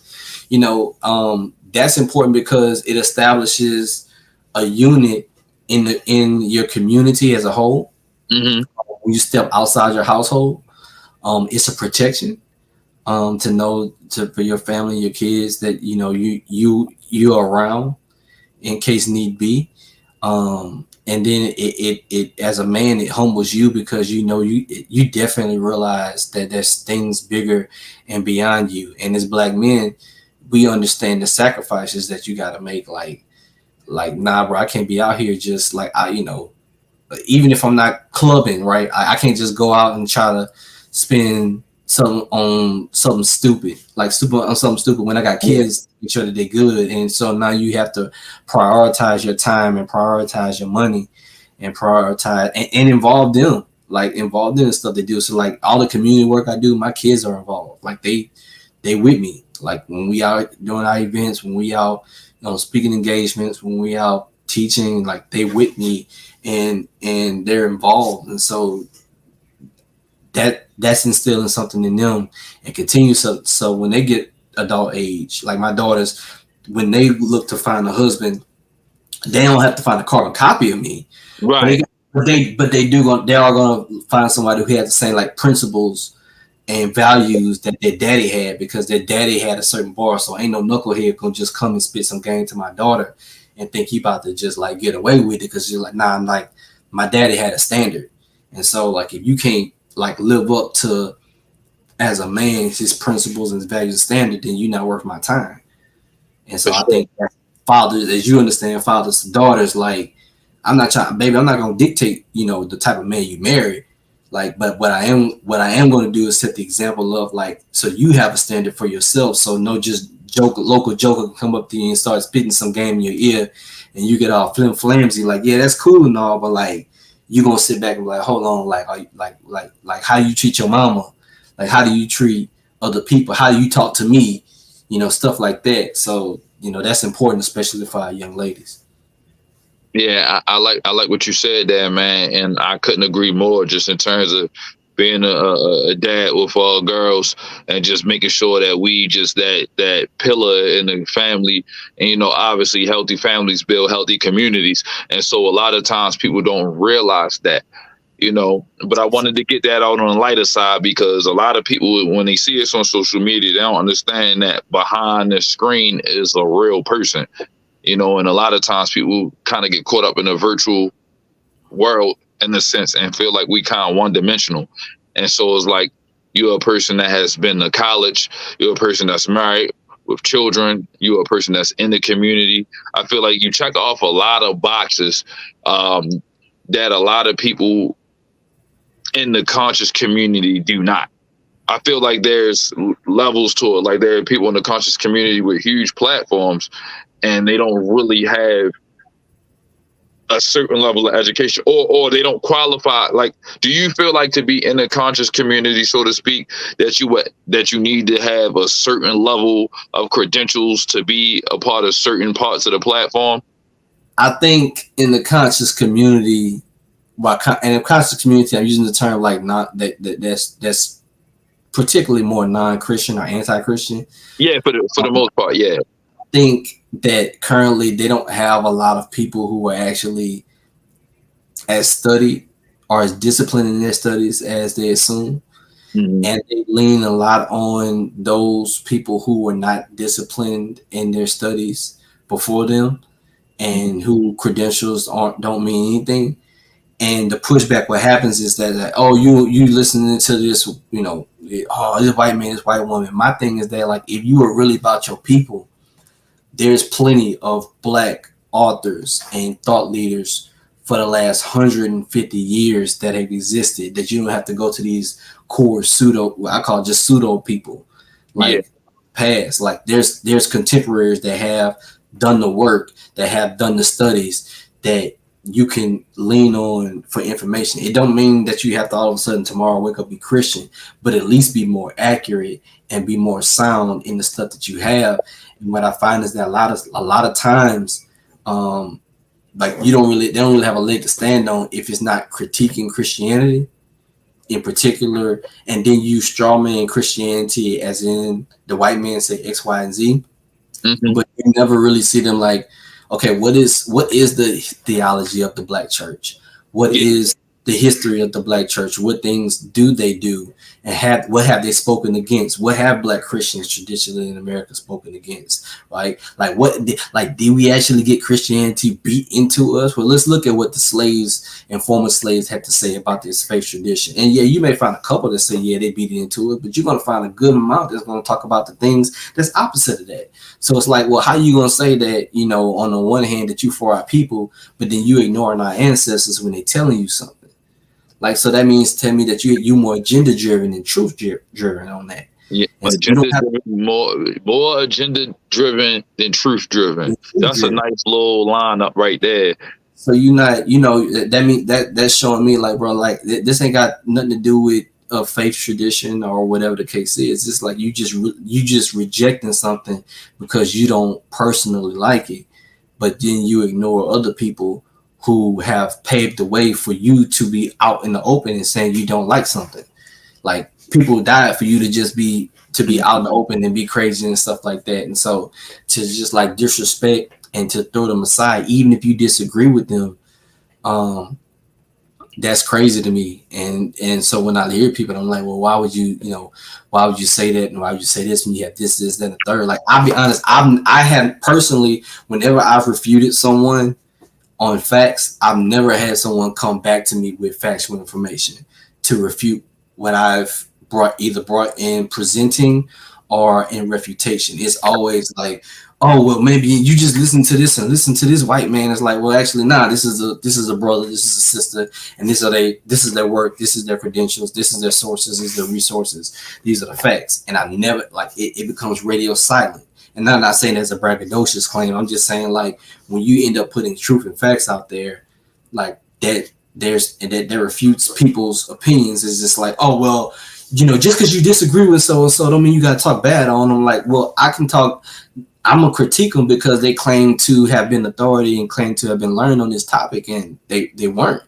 that's important because it establishes a unit in your community as a whole. Mm-hmm. When you step outside your household, it's a protection to know for your family, your kids, that you're around in case need be. And then it as a man, it humbles you, because you definitely realize that there's things bigger and beyond you. And as Black men, we understand the sacrifices that you got to make. Like, nah, bro, I can't be out here just like even if I'm not clubbing, right? I can't just go out and try to spend something stupid, like stupid on something stupid. When I got kids, make sure that they're good, and so now you have to prioritize your time and prioritize your money and prioritize and involve them, like involve them in stuff they do. So like all the community work I do, my kids are involved. Like they with me. Like when we out doing our events, when we out, speaking engagements, when we out teaching, like they with me and they're involved. And so that's instilling something in them and continue. So when they get adult age, like my daughters, when they look to find a husband, they don't have to find a carbon copy of me. Right. But they are gonna find somebody who has the same like principles and values that their daddy had, because their daddy had a certain bar. So ain't no knucklehead gonna just come and spit some game to my daughter and think he about to just like get away with it, because you're like, nah, I'm like, my daddy had a standard. And so like if you can't like live up to, as a man, his principles and his values and standard, then you're not worth my time. And so I think that fathers, as you understand, fathers to daughters, like I'm not gonna dictate, the type of man you marry. Like, but what I am going to do is set the example of like, so you have a standard for yourself. So no, just local joker can come up to you and start spitting some game in your ear, and you get all flimsy. Like, yeah, that's cool and all, but like, you gonna sit back and be like, hold on, like how you treat your mama, like how do you treat other people, how do you talk to me, stuff like that. So that's important, especially for our young ladies. Yeah, I like what you said there, man, and I couldn't agree more. Just in terms of being a dad with all girls, and just making sure that we just that pillar in the family, and obviously healthy families build healthy communities, and so a lot of times people don't realize that. But I wanted to get that out on the lighter side, because a lot of people, when they see us on social media, they don't understand that behind the screen is a real person. And a lot of times people kind of get caught up in a virtual world in a sense and feel like we kind of one dimensional. And so it's like, you're a person that has been to college, you're a person that's married with children, you're a person that's in the community. I feel like you check off a lot of boxes that a lot of people in the conscious community do not. I feel like there's levels to it. Like there are people in the conscious community with huge platforms, and they don't really have a certain level of education, or they don't qualify. Like, do you feel like to be in a conscious community, so to speak, that you need to have a certain level of credentials to be a part of certain parts of the platform? I think in the conscious community, and in conscious community, I'm using the term like not that's particularly more non-Christian or anti-Christian. Yeah, for the most part, yeah. I think that currently they don't have a lot of people who are actually as studied or as disciplined in their studies as they assume. Mm-hmm. And they lean a lot on those people who were not disciplined in their studies before them, and who credentials don't mean anything. And the pushback, what happens is that, like, oh, you listening to this, this white man, this white woman. My thing is that, like, if you are really about your people, there's plenty of Black authors and thought leaders for the last 150 years that have existed, that you don't have to go to these core I call it just pseudo people, like past. Like there's contemporaries that have done the work, that have done the studies, that you can lean on for information. It don't mean that you have to all of a sudden tomorrow wake up be Christian, but at least be more accurate and be more sound in the stuff that you have. And what I find is that a lot of times, like they don't really have a leg to stand on if it's not critiquing Christianity in particular, and then you strawman Christianity as in the white man say X, Y, and Z, but you never really see them like, okay, what is the theology of the Black church? What is the history of the Black church? What things do they do? And what have they spoken against? What have Black Christians traditionally in America spoken against? Right? Like did we actually get Christianity beat into us? Well, let's look at what the slaves and former slaves had to say about this faith tradition. And yeah, you may find a couple that say, yeah, they beat into it, but you're going to find a good amount that's going to talk about the things that's opposite of that. So it's like, well, how are you going to say that, on the one hand that you for our people, but then you ignoring our ancestors when they're telling you something? Like, so that means tell me that you more agenda driven than truth driven on that. Yeah, And so you agenda don't have driven, more agenda driven than truth driven. to be truth That's a driven. nice little lineup right there. So you not, that mean that's showing me like, bro, like this ain't got nothing to do with a faith tradition or whatever the case is. It's like you just rejecting something because you don't personally like it, but then you ignore other people who have paved the way for you to be out in the open and saying you don't like something. Like people died for you to be out in the open and be crazy and stuff like that. And so to just like disrespect and to throw them aside, even if you disagree with them, that's crazy to me. And so when I hear people, I'm like, well, why would you say that, and why would you say this when you have this, that, and the third? Like, I'll be honest, I have personally, whenever I've refuted someone on facts, I've never had someone come back to me with factual information to refute what I've brought in presenting or in refutation. It's always like, oh, well, maybe you just listen to this and listen to this white man. It's like, well, actually, nah, this is a brother, this is a sister, and this is their work, this is their credentials, this is their sources, these are the resources, these are the facts. And I never, like, it becomes radio silent. And I'm not saying that's a braggadocious claim. I'm just saying, like, when you end up putting truth and facts out there, like that, that refutes people's opinions, is just like, oh, well, just because you disagree with so and so don't mean you got to talk bad on them. Like, well, I'm gonna critique them because they claim to have been authority and claim to have been learned on this topic, and they weren't.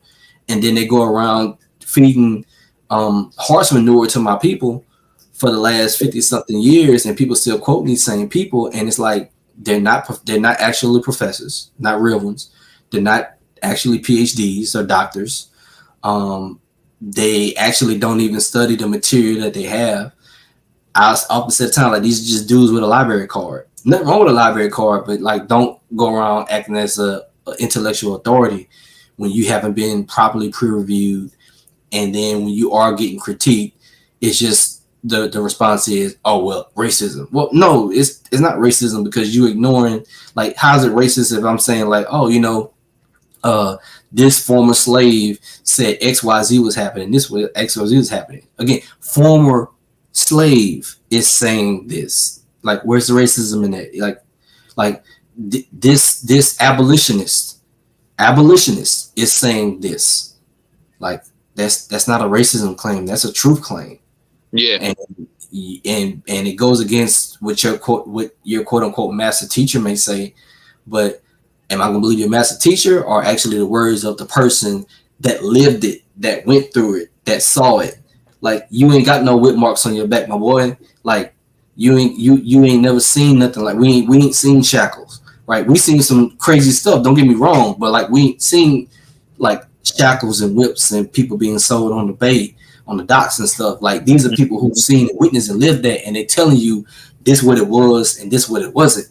And then they go around feeding horse manure to my people for the last 50 something years, and people still quote these same people, and it's like they're not actually professors, not real ones. They're not actually PhDs or doctors. They actually don't even study the material that they have. I often said time, like, these are just dudes with a library card. Nothing wrong with a library card, but like, don't go around acting as a intellectual authority when you haven't been properly peer-reviewed. And then when you are getting critiqued, it's just the response is, oh, well, racism. Well, no, it's not racism, because you ignoring, like, how's it racist if I'm saying, like, oh, this former slave said XYZ was happening, this was XYZ was happening. Again, former slave is saying this. Like, where's the racism in that? Like this abolitionist is saying this. Like, that's not a racism claim. That's a truth claim. Yeah. And it goes against what your quote unquote master teacher may say. But am I gonna believe your master teacher, or actually the words of the person that lived it, that went through it, that saw it? Like, you ain't got no whip marks on your back, my boy. Like, you ain't never seen nothing. Like, we ain't seen shackles, right? We seen some crazy stuff, don't get me wrong, but like, we ain't seen like shackles and whips and people being sold on the bay, on the docks and stuff. Like, these are people who've seen and witnessed and lived that, and they're telling you this what it was and this what it wasn't.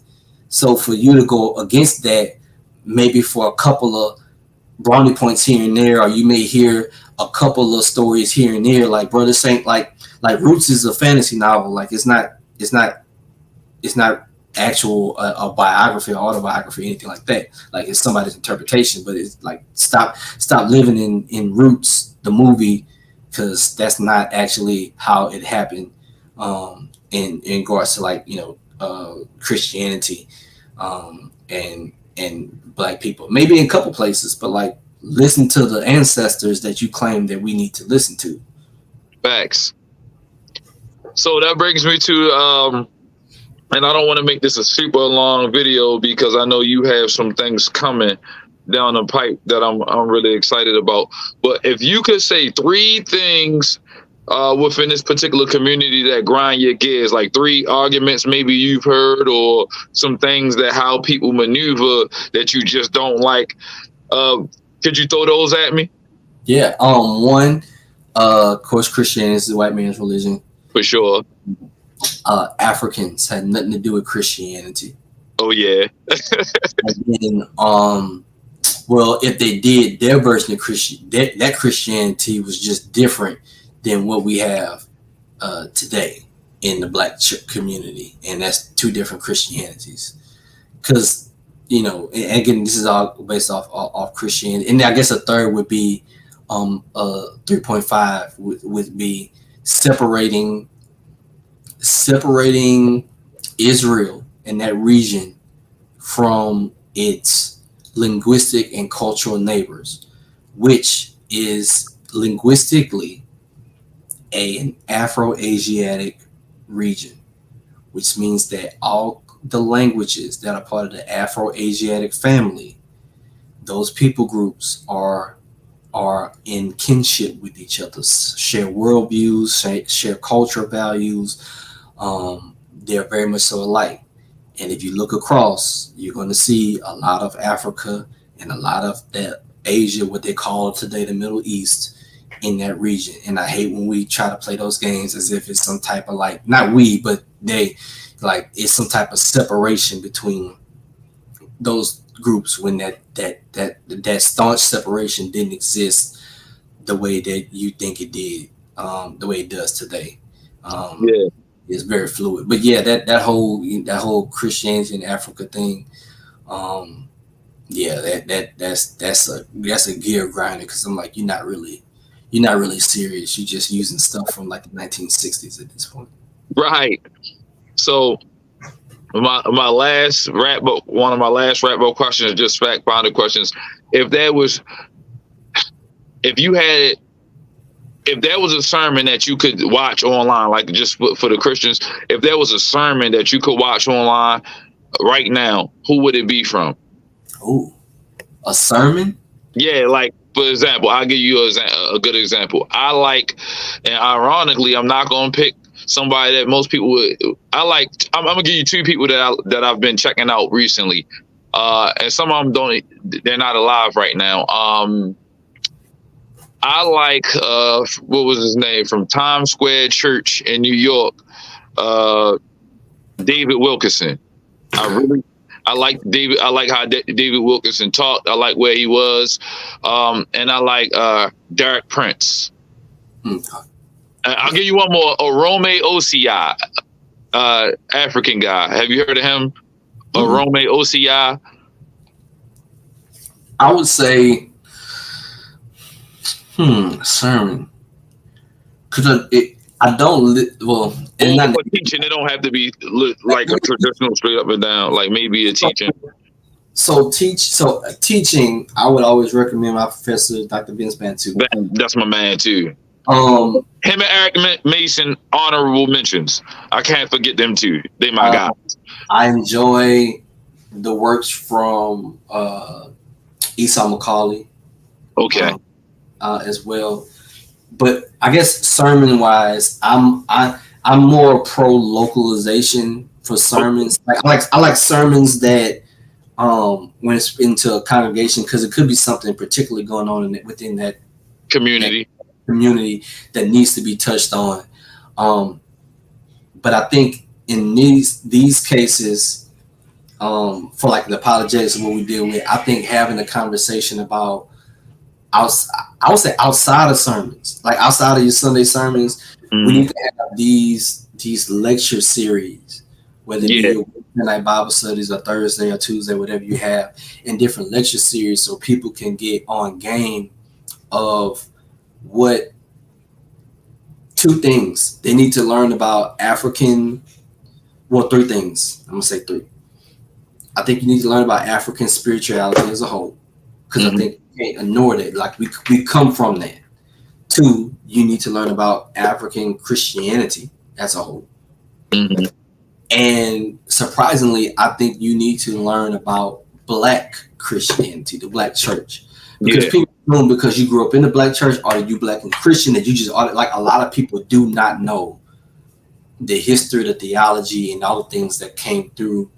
So for you to go against that, maybe for a couple of brownie points here and there, or you may hear a couple of stories here and there, like, bro, this ain't like Roots is a fantasy novel. Like, it's not actual a biography or autobiography or anything like that. Like, it's somebody's interpretation, but it's like, stop living in Roots the movie, because that's not actually how it happened in regards to, like, Christianity and black people. Maybe in a couple places, but like, listen to the ancestors that you claim that we need to listen to. Facts. So that brings me to and I don't want to make this a super long video, because I know you have some things coming down the pipe that I'm really excited about. But if you could say 3 things within this particular community that grind your gears, like 3 arguments maybe you've heard, or some things that how people maneuver that you just don't like, could you throw those at me? Yeah. One, of course, Christianity is the white man's religion. For sure. Africans had nothing to do with Christianity. Oh yeah. And then, well, if they did, their version of that Christianity was just different than what we have today in the black community, and that's 2 different Christianities. Because, and again, this is all based off Christianity, and I guess a third would be 3.5 would be separating Israel and that region from its linguistic and cultural neighbors, which is linguistically an Afro-Asiatic region, which means that all the languages that are part of the Afro-Asiatic family, those people groups are in kinship with each other, share worldviews, share cultural values. They're very much so alike. And if you look across, you're going to see a lot of Africa and a lot of that Asia, what they call today the Middle East, in that region. And I hate when we try to play those games as if it's some type of like, not we, but they, like it's some type of separation between those groups when that staunch separation didn't exist the way that you think it did, the way it does today. Yeah. It's very fluid. But yeah, that whole Christianity in Africa thing, yeah, that's a gear grinder, because I'm like, you're not really serious. You're just using stuff from like the 1960s at this point. Right. So one of my last rap book questions, just fact finder questions. If there was a sermon that you could watch online, like just for the Christians, if there was a sermon that you could watch online right now, who would it be from? Oh, a sermon? Yeah, like for example, I'll give you a good example. I like, and ironically, I'm not going to pick somebody that most people would. I'm going to give you two people that I've been checking out recently. And some of them they're not alive right now. I like, what was his name, from Times Square Church in New York, David Wilkerson. I like David. I like how David Wilkerson talked. I like where he was. And I like Derek Prince. I'll give you one more, Orome OCI, African guy. Have you heard of him? Orome OCI? I would say, sermon. Because I don't, well, and not teaching, it don't have to be like a traditional straight up and down, like maybe a teaching. So teaching, I would always recommend my professor, Dr. Vince Bantu. That's my man too. Him and Eric Mason, honorable mentions. I can't forget them too. They my guys. I enjoy the works from Esau McCauley. Okay. As well. But I guess sermon wise, I'm more pro localization for sermons. Like I like sermons that when it's into a congregation, because it could be something particularly going on within that community that needs to be touched on. But I think in these cases, for like the apologetics of what we deal with, I think having a conversation about I would say outside of sermons, like outside of your Sunday sermons, we need to have these lecture series, whether it be your Wednesday night Bible studies or Thursday or Tuesday, whatever you have, in different lecture series, so people can get on game of what two things they need to learn about African. Well, three things. I'm gonna say three. I think you need to learn about African spirituality as a whole, because I think can't ignore that. Like we come from that. Two, you need to learn about African Christianity as a whole. And surprisingly, I think you need to learn about Black Christianity, the Black church. Because people assume because you grew up in the Black church, or you Black and Christian, that you just like, a lot of people do not know the history, the theology, and all the things that came through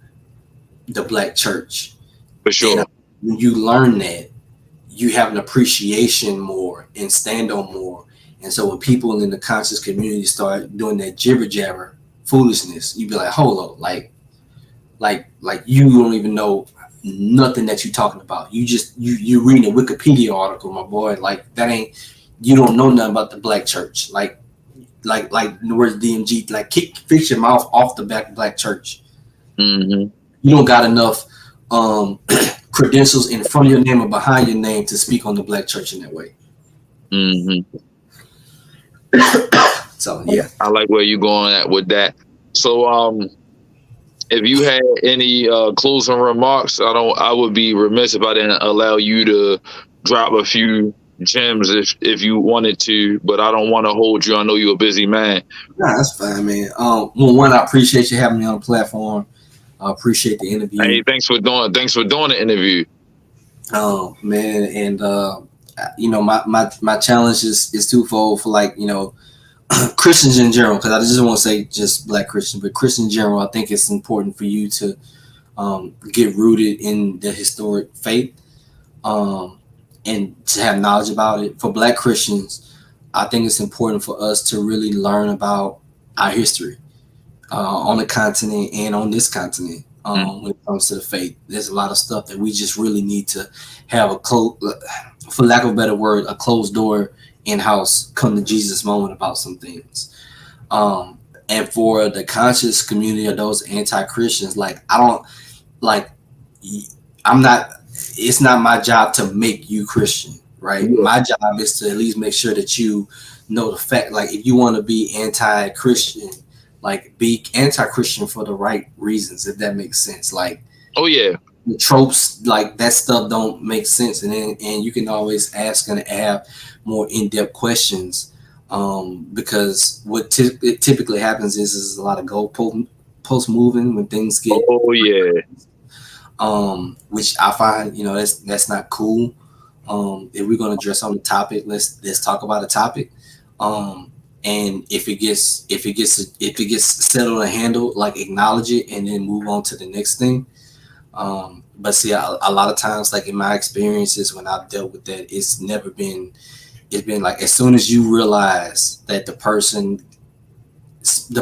the Black church. For sure. And when you learn that, you have an appreciation more and stand on more. And so when people in the conscious community start doing that jibber jabber foolishness, you be like, hold up, like you don't even know nothing that you're talking about. You reading a Wikipedia article, my boy. Like that ain't, you don't know nothing about the Black church. Like the words DMG, like fix your mouth off the Black church. You don't got enough credentials in front of your name or behind your name to speak on the Black church in that way. Mm-hmm. So yeah. I like where you're going at with that. So, if you had any closing remarks, I would be remiss if I didn't allow you to drop a few gems if you wanted to, but I don't want to hold you. I know you're a busy man. Nah, that's fine, man. Well, one, I appreciate you having me on the platform. I appreciate the interview. Hey, thanks for doing the interview. Man, and my challenge is twofold for, like, Christians in general, because I just don't want to say just Black Christians, but Christians in general. I think it's important for you to get rooted in the historic faith, and to have knowledge about it. For Black Christians, I think it's important for us to really learn about our history on the continent and on this continent. When it comes to the faith, there's a lot of stuff that we just really need to have for lack of a better word, a closed door in-house come to Jesus moment about some things. And for the conscious community of those anti-Christians, like, it's not my job to make you Christian, right? Yeah. My job is to at least make sure that you know the fact. Like, if you want to be anti-Christian, like, be anti-Christian for the right reasons, if that makes sense. Like, oh yeah, the tropes, like, that stuff don't make sense, and you can always ask and have more in-depth questions, because what typically happens is a lot of goalpost moving when things get which I find, that's not cool. If we're gonna address on the topic, let's talk about a topic. And if it gets settled and handled, like, acknowledge it and then move on to the next thing. But see, a lot of times, like, in my experiences when I've dealt with that, it's been like, as soon as you realize that the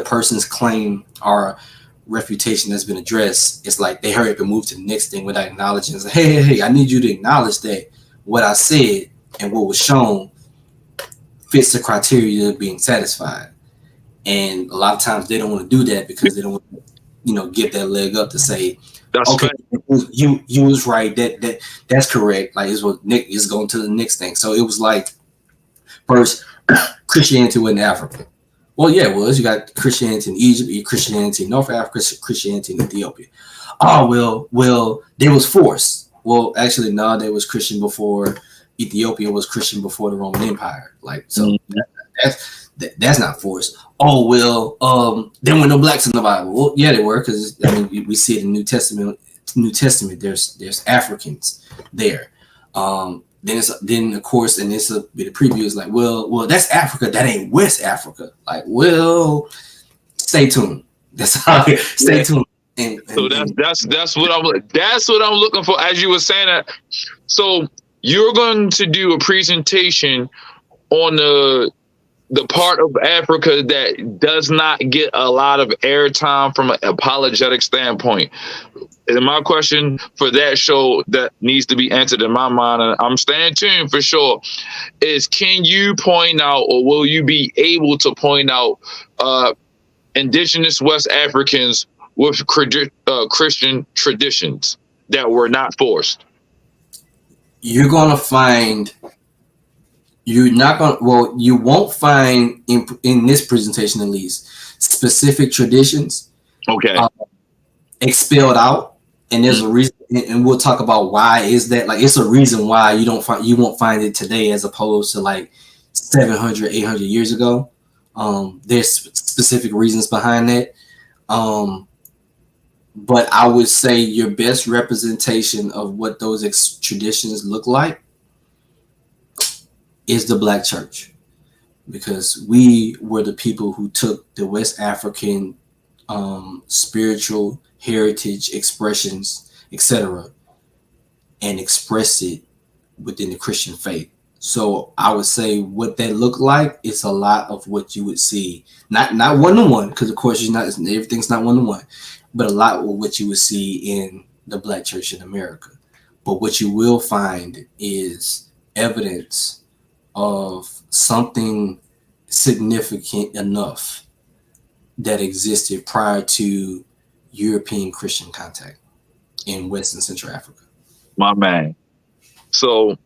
person's claim or refutation has been addressed, it's like they hurry up and move to the next thing without acknowledging. It's like, hey, I need you to acknowledge that what I said and what was shown fits the criteria of being satisfied. And a lot of times they don't want to do that because they don't want to, give that leg up to say, that's okay, you was right. That's correct. Like, it's what Nick is going to the next thing. So it was like, first, Christianity was in Africa. Well, yeah, it was. You got Christianity in Egypt, you Christianity in North Africa, Christianity in Ethiopia. Oh, well, they was forced. Well, actually, no, they was Christian before. Ethiopia was Christian before the Roman Empire. Like, so that's not forced. Oh, well, there were no blacks in the Bible. Well, yeah, there were, because we see it in New Testament. There's Africans there. Then of course, and this will be the preview, is like, well, that's Africa. That ain't West Africa. Like, well, stay tuned. That's how. Stay tuned. And so that's what I'm looking for. As you were saying that, so you're going to do a presentation on the part of Africa that does not get a lot of airtime from an apologetic standpoint. And my question for that show that needs to be answered in my mind, and I'm staying tuned for sure, is, can you point out, or will you be able to point out indigenous West Africans with Christian traditions that were not forced? You won't find in this presentation, at least, specific traditions expelled out. And there's a reason, and we'll talk about why is that. Like, it's a reason why you won't find it today as opposed to like 700, 800 years ago. There's specific reasons behind that. But I would say your best representation of what those traditions look like is the Black church, because we were the people who took the West African spiritual heritage expressions, etc., and expressed it within the Christian faith. So I would say what that looked like is a lot of what you would see, not one-to-one, because of course everything's not one-to-one, but a lot of what you would see in the Black church in America. But what you will find is evidence of something significant enough that existed prior to European Christian contact in West and Central Africa. My man. So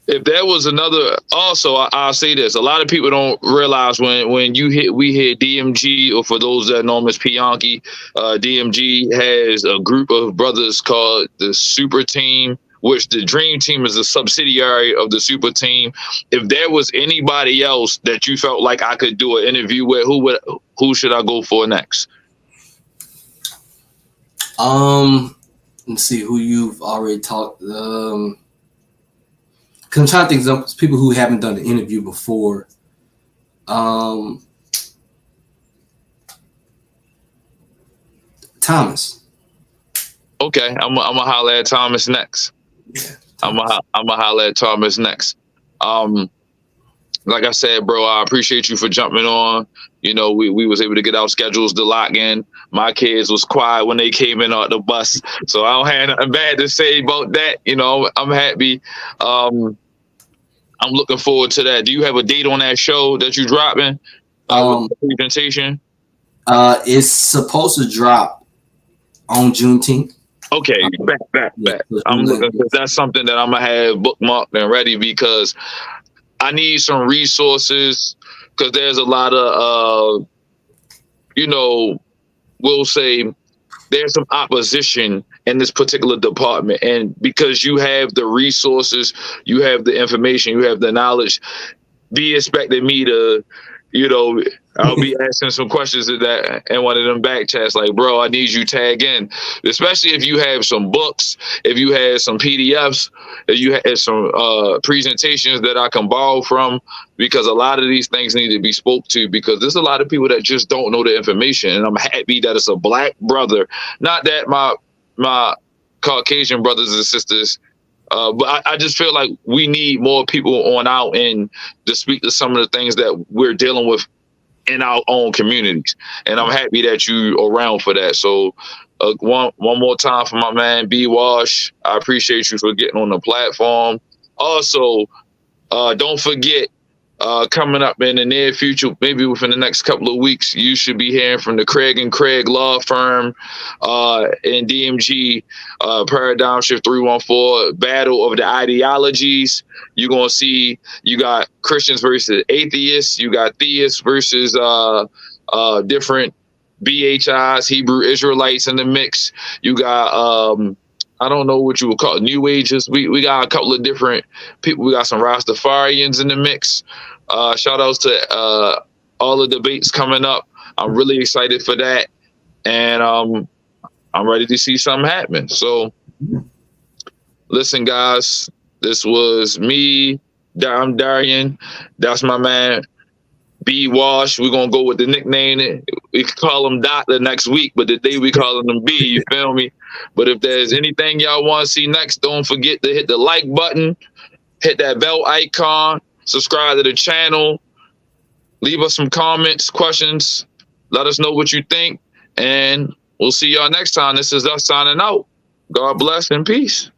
if there was another, also I'll say this: a lot of people don't realize when we hit DMG, or for those that know him as Pianki, DMG has a group of brothers called the Super Team, which the Dream Team is a subsidiary of the Super Team. If there was anybody else that you felt like I could do an interview with, who should I go for next? Let's see who you've already talked. Cause I'm trying to think of people who haven't done an interview before. Thomas. Okay, I'm gonna holler at Thomas next. Yeah, I'm gonna holler at Thomas next. Like I said, bro, I appreciate you for jumping on. You know, we was able to get our schedules to lock in. My kids was quiet when they came in on the bus, so I don't have nothing bad to say about that. You know, I'm happy. I'm looking forward to that. Do you have a date on that show that you're dropping? With the presentation? It's supposed to drop on Juneteenth. Okay, back. I'm looking, because that's something that I'm gonna have bookmarked and ready, because I need some resources, because there's a lot of, you know, we'll say there's some opposition in this particular department. And because you have the resources, you have the information, you have the knowledge, be expecting me to, you know, I'll be asking some questions in one of them back chats, like, bro, I need you tag in, especially if you have some books, if you have some PDFs, if you have some presentations that I can borrow from, because a lot of these things need to be spoke to, because there's a lot of people that just don't know the information. And I'm happy that it's a Black brother, not that my Caucasian brothers and sisters, but I just feel like we need more people on our end to speak to some of the things that we're dealing with in our own communities. And I'm happy that you around for that. So one more time for my man, B Wash. I appreciate you for getting on the platform. Also, don't forget, coming up in the near future, maybe within the next couple of weeks, you should be hearing from the Craig and Craig Law Firm in DMG, Paradigm Shift 314, Battle of the Ideologies. You're going to see, you got Christians versus atheists, you got theists versus different BHIs, Hebrew Israelites in the mix. You got I don't know what you would call it, New Ages. We got a couple of different people. We got some Rastafarians in the mix. Shout outs to all the debates coming up. I'm really excited for that. And I'm ready to see something happen. So listen, guys, this was me. I'm Darian. That's my man, B Wash. We're going to go with the nickname. We could call him Doctor next week, but today we calling him B, you feel me? But if there's anything y'all want to see next, don't forget to hit the like button, hit that bell icon, subscribe to the channel, leave us some comments, questions, let us know what you think, and we'll see y'all next time. This is us signing out. God bless and peace.